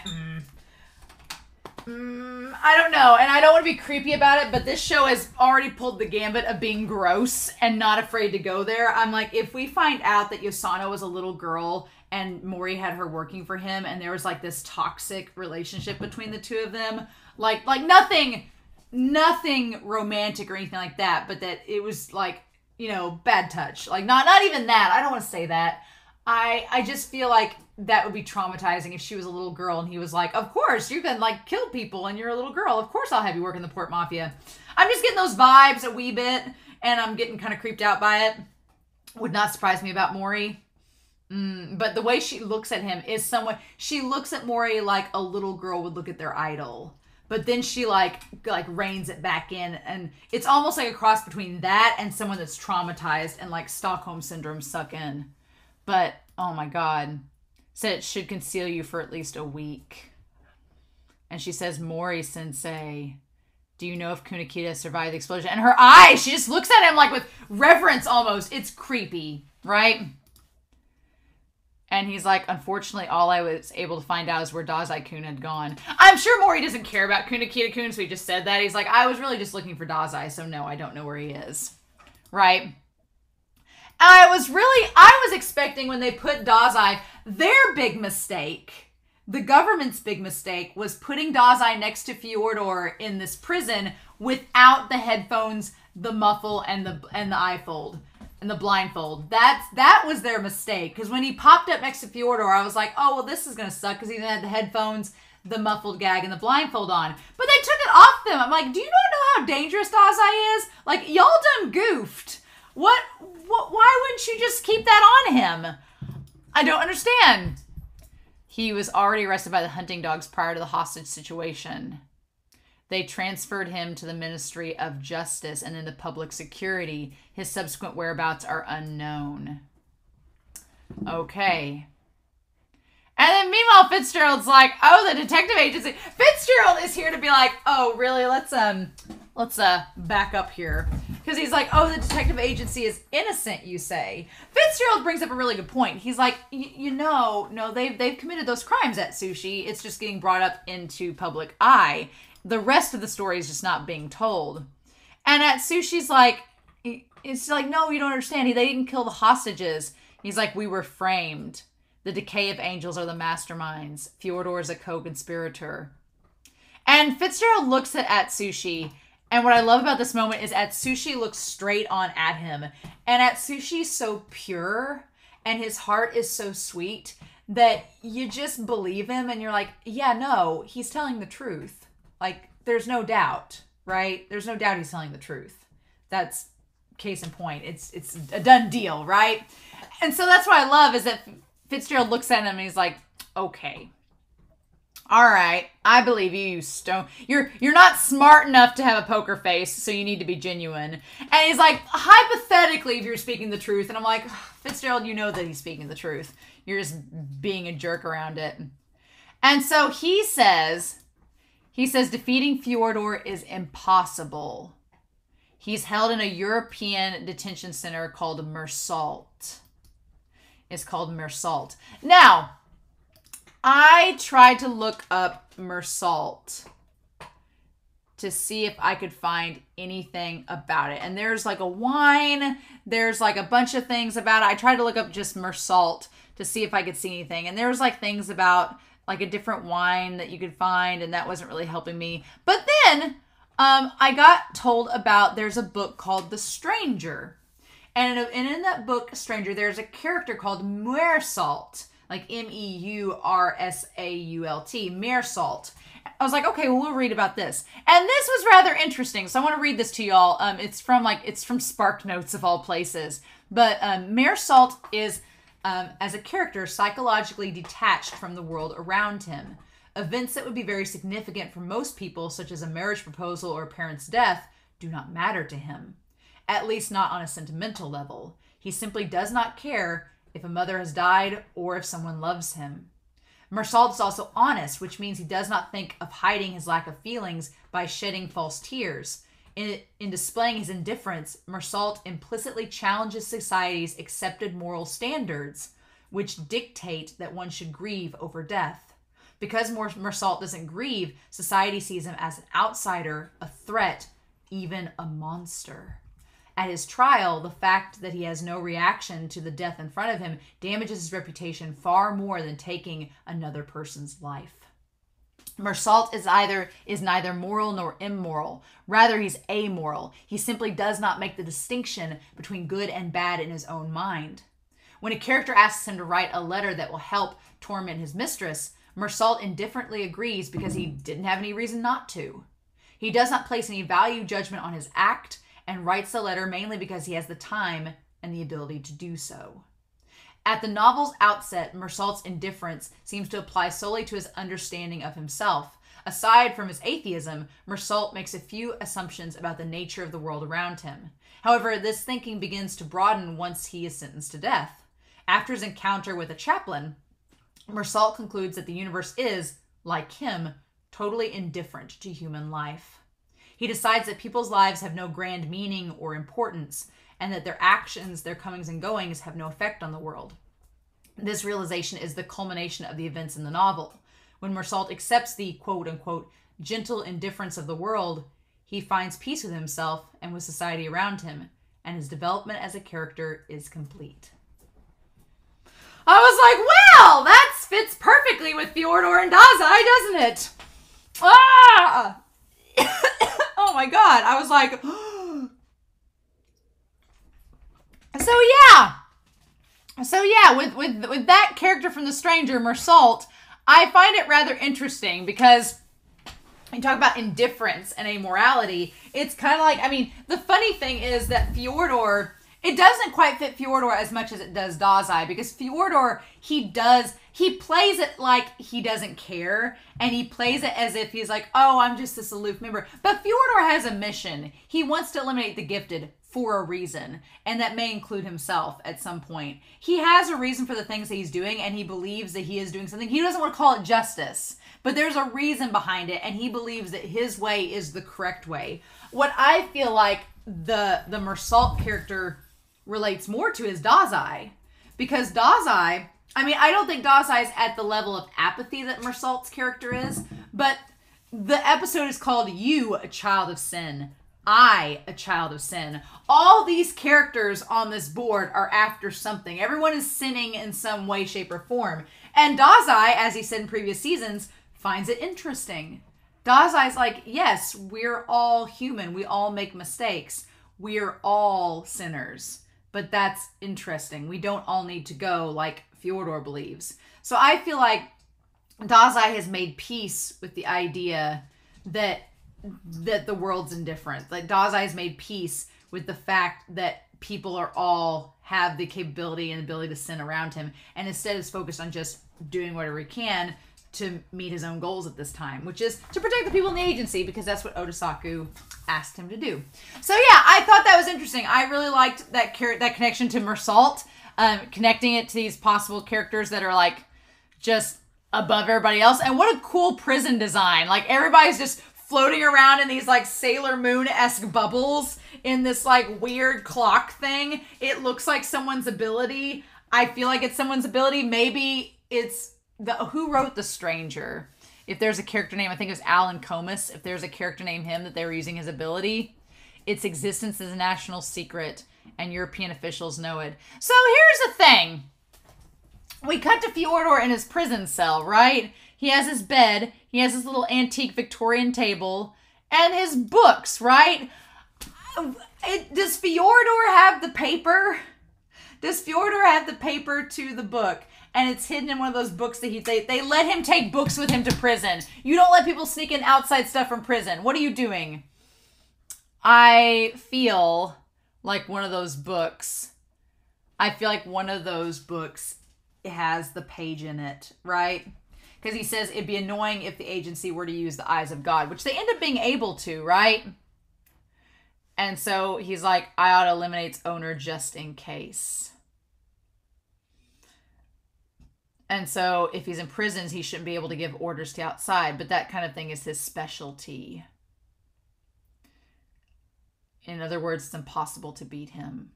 don't know, and I don't want to be creepy about it, but this show has already pulled the gambit of being gross and not afraid to go there. I'm like, if we find out that Yosano was a little girl and Mori had her working for him, and there was like this toxic relationship between the two of them, like nothing romantic or anything like that, but that it was like, bad touch. Like not even that. I don't want to say that. I just feel like that would be traumatizing if she was a little girl and he was like, of course, you can like kill people and you're a little girl. Of course I'll have you work in the Port Mafia. I'm just getting those vibes a wee bit, and I'm getting kind of creeped out by it. Would not surprise me about Mori. But the way she looks at him is she looks at Mori like a little girl would look at their idol. But then she like reins it back in, and it's almost like a cross between that and someone that's traumatized and like Stockholm Syndrome suck in. But, oh my God. Said it should conceal you for at least a week. And she says, Mori Sensei, do you know if Kunikita survived the explosion? And her eyes, she just looks at him like with reverence almost. It's creepy, right? And he's like, unfortunately, all I was able to find out is where Dazai-kun had gone. I'm sure Mori doesn't care about Kunakita-kun, so he just said that. He's like, I was really just looking for Dazai, so no, I don't know where he is. Right? I was expecting when they put Dazai, their big mistake, the government's big mistake, was putting Dazai next to Fyodor in this prison without the headphones, the muffle, and the eyefold. And the blindfold. That was their mistake. Because when he popped up next to Fyodor, I was like, oh, well, this is going to suck because he had the headphones, the muffled gag, and the blindfold on. But they took it off them. I'm like, do you not know how dangerous Dazai is? Like, y'all done goofed. Why wouldn't you just keep that on him? I don't understand. He was already arrested by the hunting dogs prior to the hostage situation. They transferred him to the Ministry of Justice and into public security. His subsequent whereabouts are unknown. Okay. And then meanwhile, Fitzgerald's like, oh, the detective agency. Fitzgerald is here to be like, oh, really? Let's back up here. Because he's like, oh, the detective agency is innocent, you say. Fitzgerald brings up a really good point. He's like, no, they've committed those crimes at Sushi. It's just getting brought up into public eye. The rest of the story is just not being told. And at Sushi's like, it's like, no, you don't understand. They didn't kill the hostages. He's like, we were framed. The decay of angels are the masterminds. Fyodor is a co-conspirator. And Fitzgerald looks at Atsushi. And what I love about this moment is Atsushi looks straight on at him. And Atsushi's so pure and his heart is so sweet that you just believe him. And you're like, yeah, no, he's telling the truth. Like, there's no doubt, right? There's no doubt he's telling the truth. That's case in point. It's a done deal, right? And so that's what I love is that Fitzgerald looks at him and he's like, okay. All right, I believe you, you stone. You're not smart enough to have a poker face, so you need to be genuine. And he's like, hypothetically, if you're speaking the truth. And I'm like, Fitzgerald, you know that he's speaking the truth. You're just being a jerk around it. And so he says defeating Fyodor is impossible. He's held in a European detention center called Meursault. It's called Meursault. Now, I tried to look up Meursault to see if I could find anything about it. And there's like a wine. There's like a bunch of things about it. I tried to look up just Meursault to see if I could see anything. And there was like things about like a different wine that you could find, and that wasn't really helping me. But then I got told about there's a book called The Stranger. And in that book, Stranger, there's a character called Meursault, like M-E-U-R-S-A-U-L-T, Meursault. I was like, okay, well, we'll read about this. And this was rather interesting, so I want to read this to y'all. It's from SparkNotes of all places. But Meursault is, as a character, psychologically detached from the world around him. Events that would be very significant for most people, such as a marriage proposal or a parent's death, do not matter to him. At least not on a sentimental level. He simply does not care if a mother has died or if someone loves him. Meursault is also honest, which means he does not think of hiding his lack of feelings by shedding false tears. In displaying his indifference, Meursault implicitly challenges society's accepted moral standards, which dictate that one should grieve over death. Because Meursault doesn't grieve, society sees him as an outsider, a threat, even a monster. At his trial, the fact that he has no reaction to the death in front of him damages his reputation far more than taking another person's life. Meursault is neither moral nor immoral. Rather, he's amoral. He simply does not make the distinction between good and bad in his own mind. When a character asks him to write a letter that will help torment his mistress, Meursault indifferently agrees because he didn't have any reason not to. He does not place any value judgment on his act and writes the letter mainly because he has the time and the ability to do so. At the novel's outset, Meursault's indifference seems to apply solely to his understanding of himself. Aside from his atheism, Meursault makes a few assumptions about the nature of the world around him. However, this thinking begins to broaden once he is sentenced to death. After his encounter with a chaplain, Meursault concludes that the universe is, like him, totally indifferent to human life. He decides that people's lives have no grand meaning or importance, and that their actions, their comings and goings, have no effect on the world. This realization is the culmination of the events in the novel. When Mersault accepts the quote-unquote gentle indifference of the world, he finds peace with himself and with society around him, and his development as a character is complete. I was like, well, that fits perfectly with Fjordor and Dazai, doesn't it? Ah! Oh my god. I was like, So yeah, with that character from The Stranger, Mersault, I find it rather interesting because you talk about indifference and amorality. It's kind of like, I mean, the funny thing is that Fjordor, it doesn't quite fit Fjordor as much as it does Dazai, because Fjordor, he plays it like he doesn't care, and he plays it as if he's like, oh, I'm just this aloof member. But Fjordor has a mission. He wants to eliminate the gifted for a reason, and that may include himself at some point. He has a reason for the things that he's doing, and he believes that he is doing something. He doesn't want to call it justice, but there's a reason behind it, and he believes that his way is the correct way. What I feel like the Mersault character relates more to is Dazai, because Dazai, I mean, I don't think Dazai is at the level of apathy that Mersault's character is, but the episode is called You, a Child of Sin. I, a Child of Sin. All these characters on this board are after something. Everyone is sinning in some way, shape, or form. And Dazai, as he said in previous seasons, finds it interesting. Dazai's like, yes, we're all human. We all make mistakes. We're all sinners. But that's interesting. We don't all need to go like Fjordor believes. So I feel like Dazai has made peace with the idea that the world's indifferent. Like Dazai's made peace with the fact that people are all have the capability and ability to sin around him, and instead is focused on just doing whatever he can to meet his own goals at this time, which is to protect the people in the agency, because that's what Otosaku asked him to do. So yeah, I thought that was interesting. I really liked that connection to Mersault, connecting it to these possible characters that are like just above everybody else. And what a cool prison design. Like everybody's just floating around in these like Sailor Moon-esque bubbles in this like weird clock thing. It looks like someone's ability. I feel like it's someone's ability. Maybe it's who wrote The Stranger? If there's a character name, I think it was Alan Comas. If there's a character named him that they were using his ability, its existence is a national secret and European officials know it. So here's the thing. We cut to Fjordor in his prison cell, right? He has his bed, he has his little antique Victorian table, and his books, right? Does Fjordor have the paper? Does Fjordor have the paper to the book? And it's hidden in one of those books that they let him take books with him to prison. You don't let people sneak in outside stuff from prison. What are you doing? I feel like one of those books, has the page in it, right? Because he says it'd be annoying if the agency were to use the eyes of God, which they end up being able to, right? And so he's like, I ought to eliminate its owner just in case. And so if he's in prisons, he shouldn't be able to give orders to outside, but that kind of thing is his specialty. In other words, it's impossible to beat him.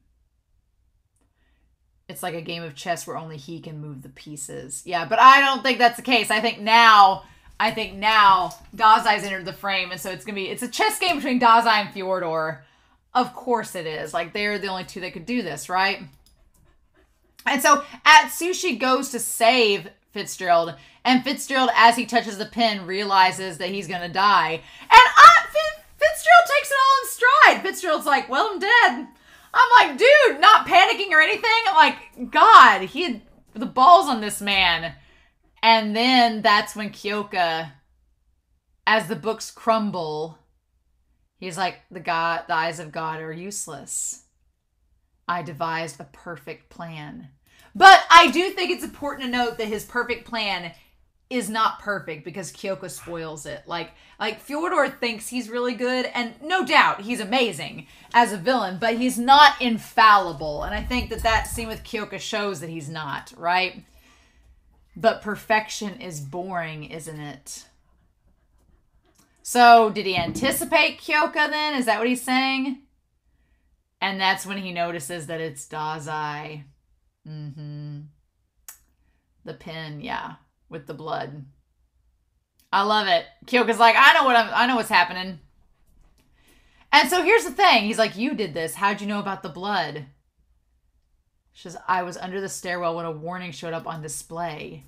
It's like a game of chess where only he can move the pieces. Yeah, but I don't think that's the case. I think now Dazai's entered the frame, and so it's a chess game between Dazai and Fjordor. Of course it is. Like, they're the only two that could do this, right? And so Atsushi goes to save Fitzgerald, and Fitzgerald, as he touches the pen, realizes that he's going to die. And Fitzgerald takes it all in stride. Fitzgerald's like, well, I'm dead. I'm like, dude, not panicking or anything. I'm like, God, he had the balls on this man. And then that's when Kyoka, as the books crumble, he's like, the eyes of God are useless. I devised a perfect plan. But I do think it's important to note that his perfect plan is not perfect because Kyoka spoils it. Like Fjordor thinks he's really good, and no doubt he's amazing as a villain, but he's not infallible. And I think that scene with Kyoka shows that he's not, right? But perfection is boring, isn't it? So did he anticipate Kyoka then? Is that what he's saying? And that's when he notices that it's Dazai. The pin, yeah, with the blood. I love it. Kyoka's like, I know what's happening. And so here's the thing. He's like, you did this. How'd you know about the blood? She says, I was under the stairwell when a warning showed up on display.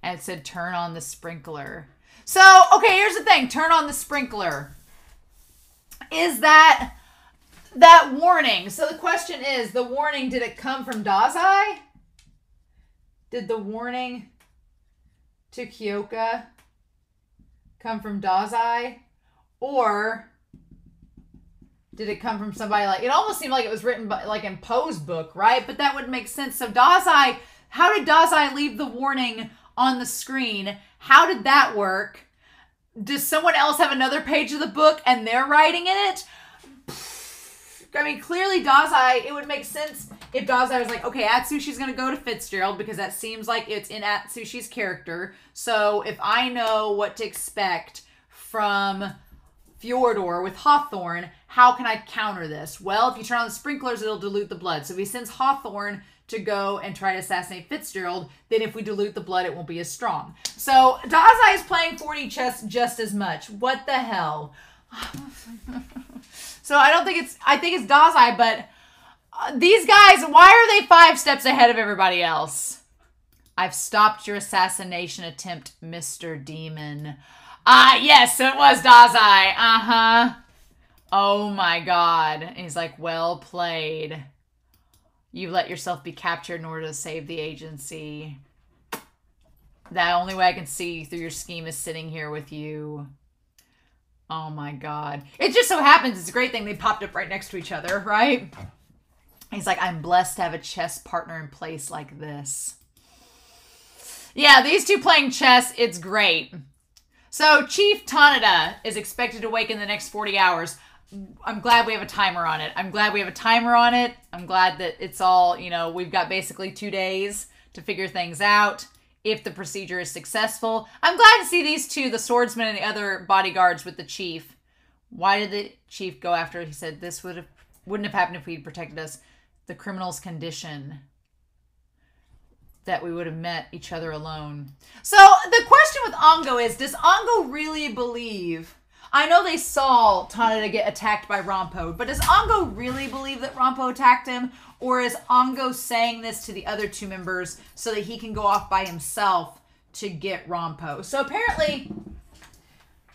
And it said, turn on the sprinkler. So, okay, here's the thing. Turn on the sprinkler. Is that warning? So the question is, the warning, did it come from Dazai? Did the warning to Kyoka come from Dazai? Or did it come from somebody like... It almost seemed like it was written by, like in Poe's book, right? But that wouldn't make sense. So Dazai... How did Dazai leave the warning on the screen? How did that work? Does someone else have another page of the book and they're writing in it? I mean, clearly Dazai, it would make sense if Dazai was like, okay, Atsushi's going to go to Fitzgerald because that seems like it's in Atsushi's character. So if I know what to expect from Fyodor with Hawthorne, how can I counter this? Well, if you turn on the sprinklers, it'll dilute the blood. So if he sends Hawthorne to go and try to assassinate Fitzgerald, then if we dilute the blood, it won't be as strong. So Dazai is playing 4D chess just as much. What the hell? So I think it's Dazai, but these guys, why are they 5 steps ahead of everybody else? I've stopped your assassination attempt, Mr. Demon. Yes, it was Dazai. Uh-huh. Oh my god. And he's like, well played. You let yourself be captured in order to save the agency. The only way I can see through your scheme is sitting here with you. Oh my god. It just so happens, it's a great thing they popped up right next to each other, right? He's like, I'm blessed to have a chess partner in place like this. Yeah, these two playing chess, it's great. So Chief Tanada is expected to wake in the next 40 hours. I'm glad we have a timer on it. I'm glad that it's all, you know, we've got basically 2 days to figure things out. If the procedure is successful. I'm glad to see these two, the swordsman and the other bodyguards with the chief. Why did the chief go after? He said this wouldn't have happened if he'd protected us. The criminal's condition. That we would have met each other alone. So the question with Ango is, does Ango really believe... I know they saw Tanada get attacked by Rampo, but does Ango really believe that Rampo attacked him? Or is Ango saying this to the other 2 members so that he can go off by himself to get Rampo? So apparently,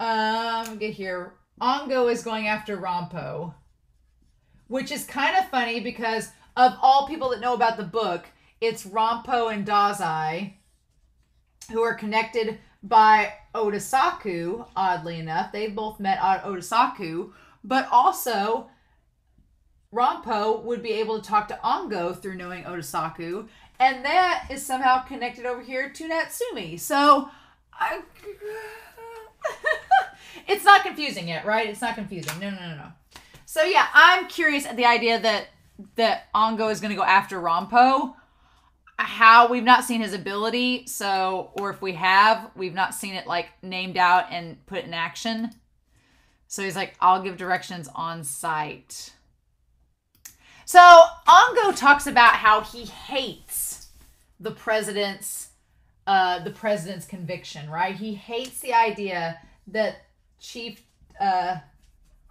get here. Ango is going after Rampo, which is kind of funny because of all people that know about the book, it's Rampo and Dazai who are connected by Odasaku, oddly enough. They both met Odasaku, but also Rampo would be able to talk to Ango through knowing Odasaku, and that is somehow connected over here to Natsumi. So, it's not confusing yet, right? It's not confusing. No. So yeah, I'm curious at the idea that Ango is going to go after Rampo. How we've not seen his ability, so, or if we have, we've not seen it like named out and put in action. So he's like, I'll give directions on site. So Ango talks about how he hates the president's conviction, right? He hates the idea that Chief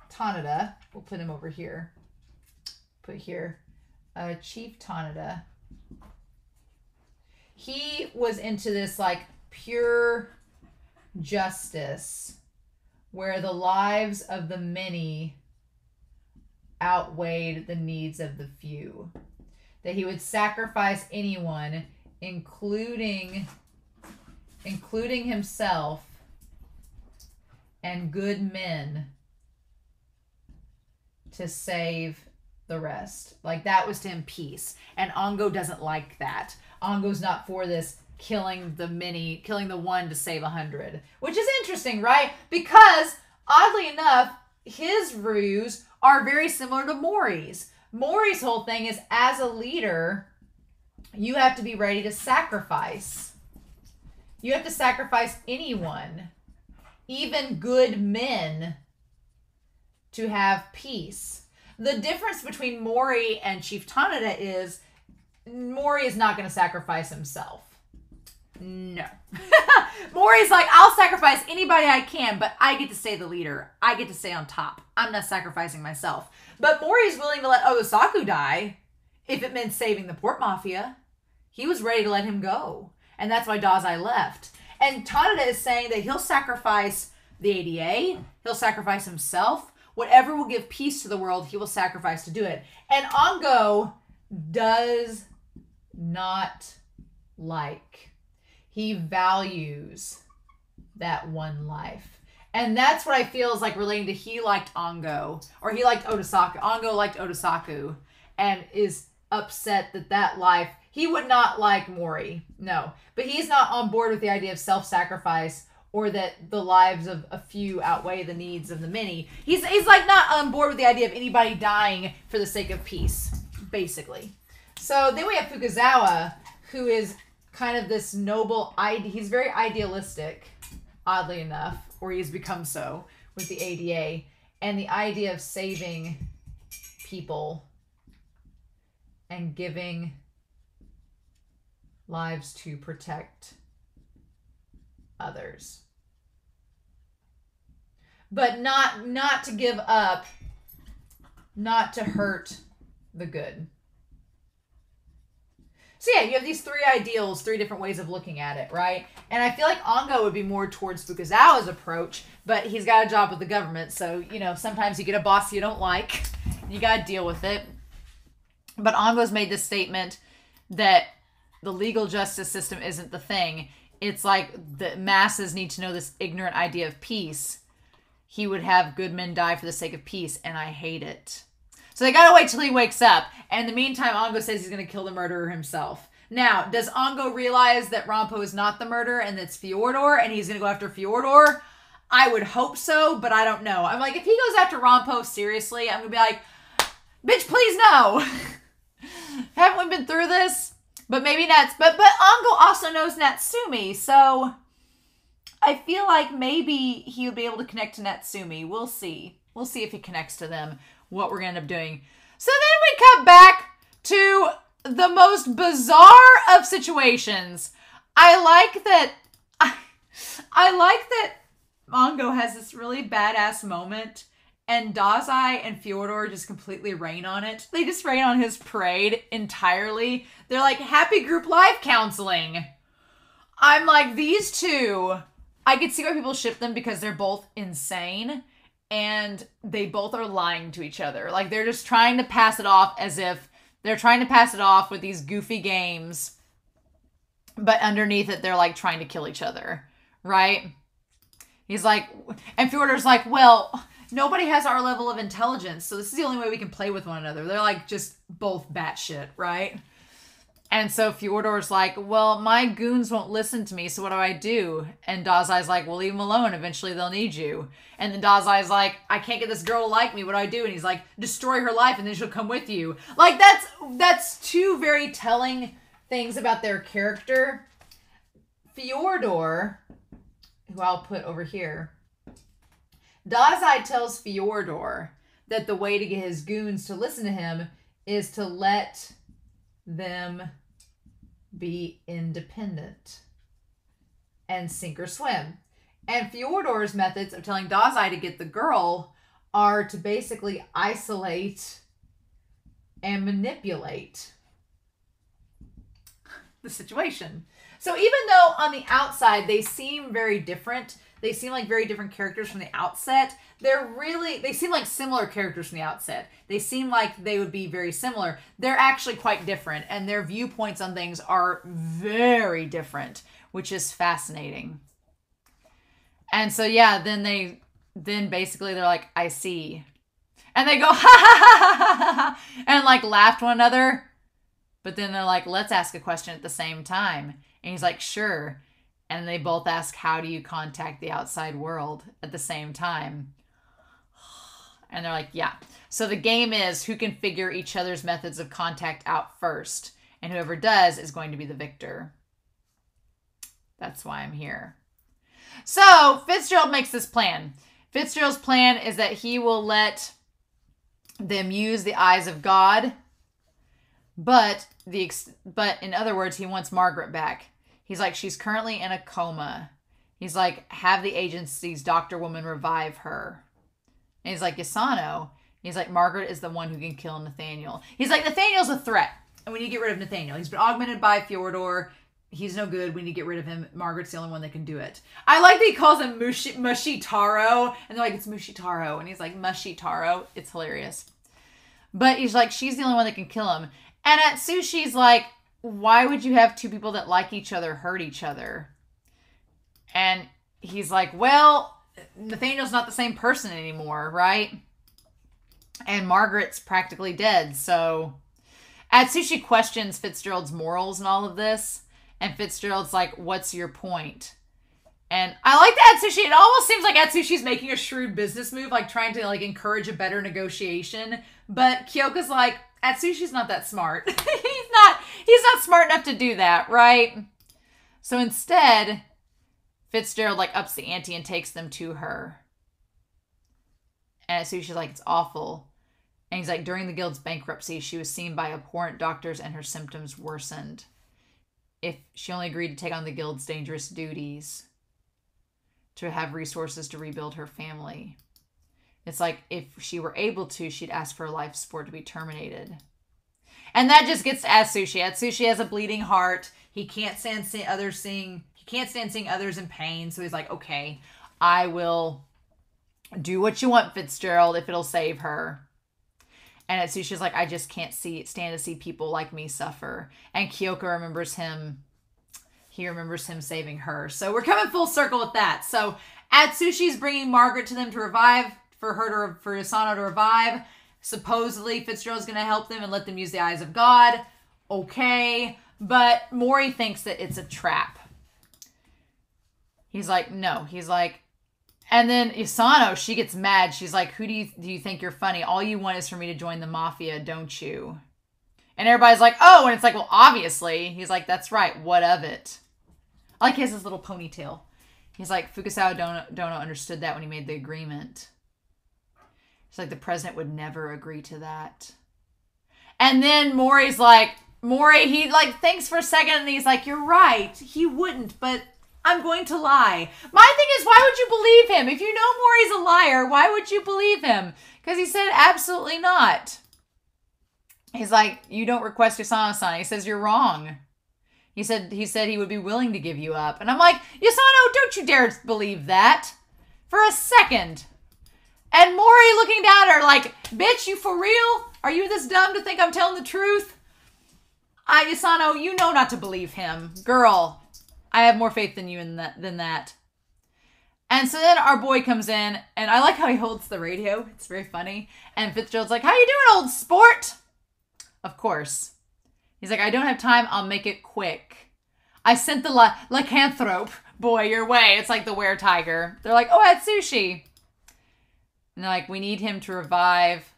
Tanada, we'll put him over here, Chief Tanada, he was into this like pure justice where the lives of the many outweighed the needs of the few. That he would sacrifice anyone, including himself and good men, to save the rest. Like that was to him peace. And Ango doesn't like that. Ango's not for this killing the one to save 100. Which is interesting, right? Because, oddly enough, his ruse are very similar to Mori's. Mori's whole thing is, as a leader, you have to be ready to sacrifice. You have to sacrifice anyone, even good men, to have peace. The difference between Mori and Chief Tanada is Mori is not going to sacrifice himself. No. Maury's like, I'll sacrifice anybody I can, but I get to stay the leader. I get to stay on top. I'm not sacrificing myself. But Maury's willing to let Osaku die if it meant saving the Port Mafia. He was ready to let him go. And that's why Dazai left. And Tanada is saying that he'll sacrifice the ADA. He'll sacrifice himself. Whatever will give peace to the world, he will sacrifice to do it. And Ango does not like. He values that one life. And that's what I feel is like relating to he liked Ango. Or he liked Otosaku. Ango liked Otosaku. And is upset that that life... He would not like Mori. No. But he's not on board with the idea of self-sacrifice or that the lives of a few outweigh the needs of the many. He's like not on board with the idea of anybody dying for the sake of peace, basically. So then we have Fukuzawa, who is kind of this noble... He's very idealistic, oddly enough, or he's become so with the ADA. And the idea of saving people and giving lives to protect others. But not to give up, not to hurt the good. So yeah, you have these three ideals, three different ways of looking at it, right? And I feel like Ango would be more towards Fukuzawa's approach, but he's got a job with the government, so, you know, sometimes you get a boss you don't like. You gotta deal with it. But Ango's made this statement that the legal justice system isn't the thing. It's like the masses need to know this ignorant idea of peace. He would have good men die for the sake of peace, and I hate it. So they gotta wait till he wakes up. And in the meantime, Ango says he's gonna kill the murderer himself. Now, does Ango realize that Rampo is not the murderer and it's Fyodor, and he's gonna go after Fyodor? I would hope so, but I don't know. I'm like, if he goes after Rampo seriously, I'm gonna be like, bitch, please no. Haven't we been through this? But maybe but Ango also knows Natsumi, so I feel like maybe he'll be able to connect to Natsumi. We'll see. We'll see if he connects to them, what we're going to end up doing. So then we come back to the most bizarre of situations. I like that Ango has this really badass moment, and Dazai and Fyodor just completely rain on it. They just rain on his parade entirely. They're like, happy group life counseling. I'm like, these two, I could see why people ship them because they're both insane and they both are lying to each other. Like, they're just trying to pass it off as if they're trying to pass it off with these goofy games, but underneath it, they're like trying to kill each other, right? He's like, and Fyodor's like, well, nobody has our level of intelligence, so this is the only way we can play with one another. They're like just both batshit, right? And so Fyodor's like, well, my goons won't listen to me, so what do I do? And Dazai's like, well, leave them alone. Eventually they'll need you. And then Dazai's like, I can't get this girl to like me. What do I do? And he's like, destroy her life and then she'll come with you. Like, that's two very telling things about their character. Fyodor, who I'll put over here, Dazai tells Fyodor that the way to get his goons to listen to him is to let them be independent and sink or swim. And Fyodor's methods of telling Dazai to get the girl are to basically isolate and manipulate the situation. So even though on the outside they seem very different, they seem like very different characters from the outset, they seem like similar characters from the outset. They seem like they would be very similar. They're actually quite different, and their viewpoints on things are very different, which is fascinating. And so yeah, then basically they're like, I see. And they go, ha ha ha ha ha, and like laugh to one another. But then they're like, let's ask a question at the same time. And he's like, sure. And they both ask, how do you contact the outside world at the same time? And they're like, yeah. So the game is who can figure each other's methods of contact out first. And whoever does is going to be the victor. That's why I'm here. So Fitzgerald makes this plan. Fitzgerald's plan is that he will let them use the eyes of God. But in other words, he wants Margaret back. He's like, she's currently in a coma. He's like, have the agency's doctor woman revive her. And he's like, Yasano. He's like, Margaret is the one who can kill Nathaniel. He's like, Nathaniel's a threat. And we need to get rid of Nathaniel. He's been augmented by Fyodor. He's no good. We need to get rid of him. Margaret's the only one that can do it. I like that he calls him Mushy Taro. And they're like, it's Mushy Taro. And he's like, Mushy Taro. It's hilarious. But he's like, she's the only one that can kill him. And Atsushi's like, why would you have two people that like each other hurt each other? And he's like, well, Nathaniel's not the same person anymore, right? And Margaret's practically dead. So Atsushi questions Fitzgerald's morals and all of this. And Fitzgerald's like, what's your point? And I like that Atsushi. It almost seems like Atsushi's making a shrewd business move, like trying to like encourage a better negotiation. But Kyoka's like, Atsushi's not that smart. he's not smart enough to do that, right? So instead, Fitzgerald like ups the ante and takes them to her. And Atsushi's like, it's awful. And he's like, during the guild's bankruptcy, she was seen by abhorrent doctors and her symptoms worsened. If she only agreed to take on the guild's dangerous duties, to have resources to rebuild her family. It's like, if she were able to, she'd ask for life support to be terminated. And that just gets to Atsushi. Atsushi has a bleeding heart. He can't stand seeing others in pain. So he's like, okay, I will do what you want, Fitzgerald, if it'll save her. And Atsushi's like, I just can't stand to see people like me suffer. And Kyoka remembers him. He remembers him saving her. So we're coming full circle with that. So Atsushi's bringing Margaret to them to revive, for Yasano to revive. Supposedly Fitzgerald's going to help them and let them use the eyes of God. Okay. But Mori thinks that it's a trap. He's like, no. He's like, and then Yasano, she gets mad. She's like, who do you think you're funny? All you want is for me to join the mafia, don't you? And everybody's like, oh, and it's like, well, obviously. He's like, that's right. What of it? I like he has his little ponytail. He's like, Fukasawa Dono understood that when he made the agreement. It's like the president would never agree to that. And then Mori's like, he like thinks for a second and he's like, you're right. He wouldn't, but I'm going to lie. My thing is, why would you believe him? If you know Mori's a liar, why would you believe him? Because he said absolutely not. He's like, you don't request Yasano-san. He says, you're wrong. He said he would be willing to give you up. And I'm like, Yasano, don't you dare believe that. For a second. And Mori looking down at her like, bitch, you for real? Are you this dumb to think I'm telling the truth? Yasano, you know not to believe him. Girl, I have more faith than you than that. And so then our boy comes in, and I like how he holds the radio. It's very funny. And Fitzgerald's like, how you doing, old sport? Of course. He's like, I don't have time. I'll make it quick. I sent the lycanthrope boy your way. It's like the were-tiger. They're like, oh, Atsushi. And they're like, we need him to revive.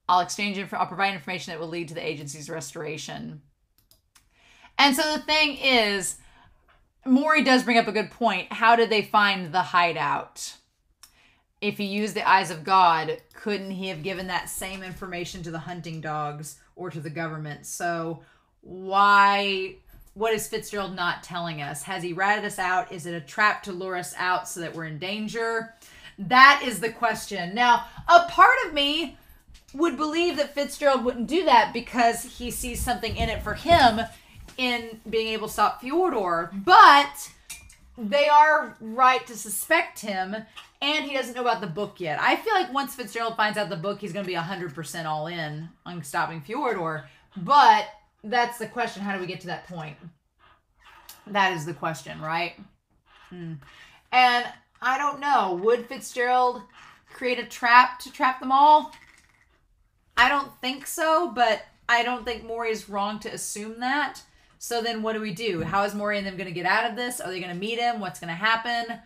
I'll provide information that will lead to the agency's restoration. And so the thing is, Mori does bring up a good point. How did they find the hideout? If he used the eyes of God, couldn't he have given that same information to the hunting dogs or to the government? So what is Fitzgerald not telling us? Has he ratted us out? Is it a trap to lure us out so that we're in danger? That is the question. Now, a part of me would believe that Fitzgerald wouldn't do that because he sees something in it for him in being able to stop Fyodor. But they are right to suspect him, and he doesn't know about the book yet. I feel like once Fitzgerald finds out the book, he's going to be 100% all in on stopping Fyodor. But that's the question. How do we get to that point? That is the question, right? And I don't know. Would Fitzgerald create a trap to trap them all? I don't think so, but I don't think Mori is wrong to assume that. So then what do we do? How is Mori and them going to get out of this? Are they going to meet him? What's going to happen?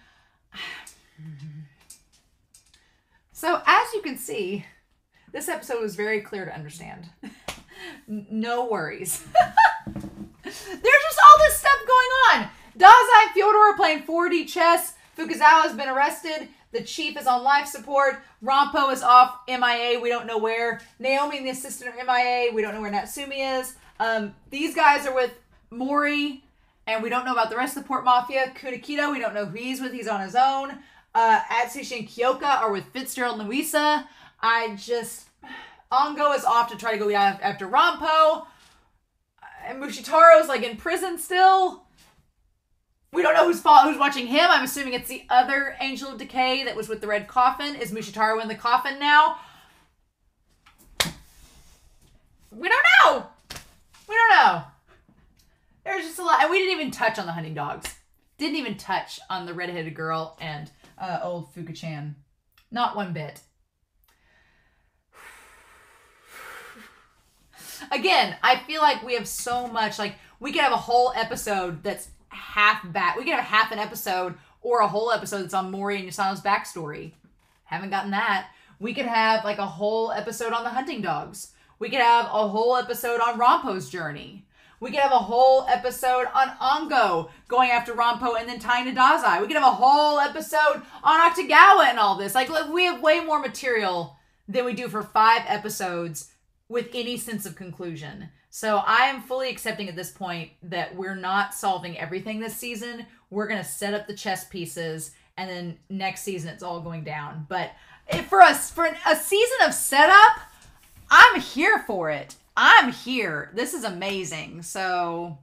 So as you can see, this episode was very clear to understand. No worries. There's just all this stuff going on. Dazai and Fyodor are playing 4D chess. Fukasawa has been arrested. The chief is on life support. Rampo is off MIA. We don't know where. Naomi and the assistant are MIA. We don't know where Natsumi is. These guys are with Mori And we don't know about the rest of the Port Mafia. Kudakito, we don't know who he's with. He's on his own. Atsushi and Kyoka are with Fitzgerald and Louisa. Ongo is off to try to go after Rampo. And Mushitaro's like in prison still. We don't know who's watching him. I'm assuming it's the other Angel of Decay that was with the red coffin. Is Mushitaro in the coffin now? We don't know. We don't know. There's just a lot. And we didn't even touch on the hunting dogs. Didn't even touch on the redheaded girl and old Fuka-chan. Not one bit. Again, I feel like we have so much, like, we could have a whole episode that's half back. We could have half an episode or a whole episode that's on Mori and Yasano's backstory. Haven't gotten that. We could have, like, a whole episode on the hunting dogs. We could have a whole episode on Rampo's journey. We could have a whole episode on Ongo going after Rampo and then tying to Dazai. We could have a whole episode on Akutagawa and all this. Like, we have way more material than we do for 5 episodes with any sense of conclusion. So I am fully accepting at this point that we're not solving everything this season. We're going to set up the chess pieces, and then next season it's all going down. But for a season of setup, I'm here for it. I'm here. This is amazing. So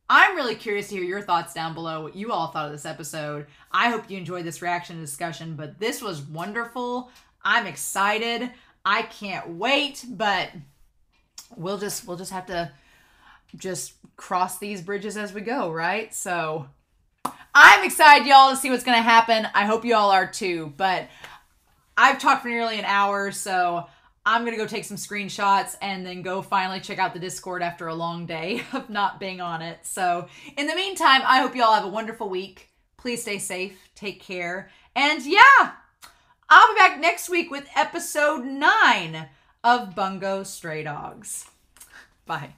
I'm really curious to hear your thoughts down below, what you all thought of this episode. I hope you enjoyed this reaction and discussion, but this was wonderful. I'm excited. I can't wait, but we'll just have to just cross these bridges as we go, right? So I'm excited, y'all, to see what's going to happen. I hope you all are too, but I've talked for nearly an hour, so I'm going to go take some screenshots and then go finally check out the Discord after a long day of not being on it. So in the meantime, I hope you all have a wonderful week. Please stay safe, take care, and yeah, I'll be back next week with episode 9 of Bungo Stray Dogs. Bye.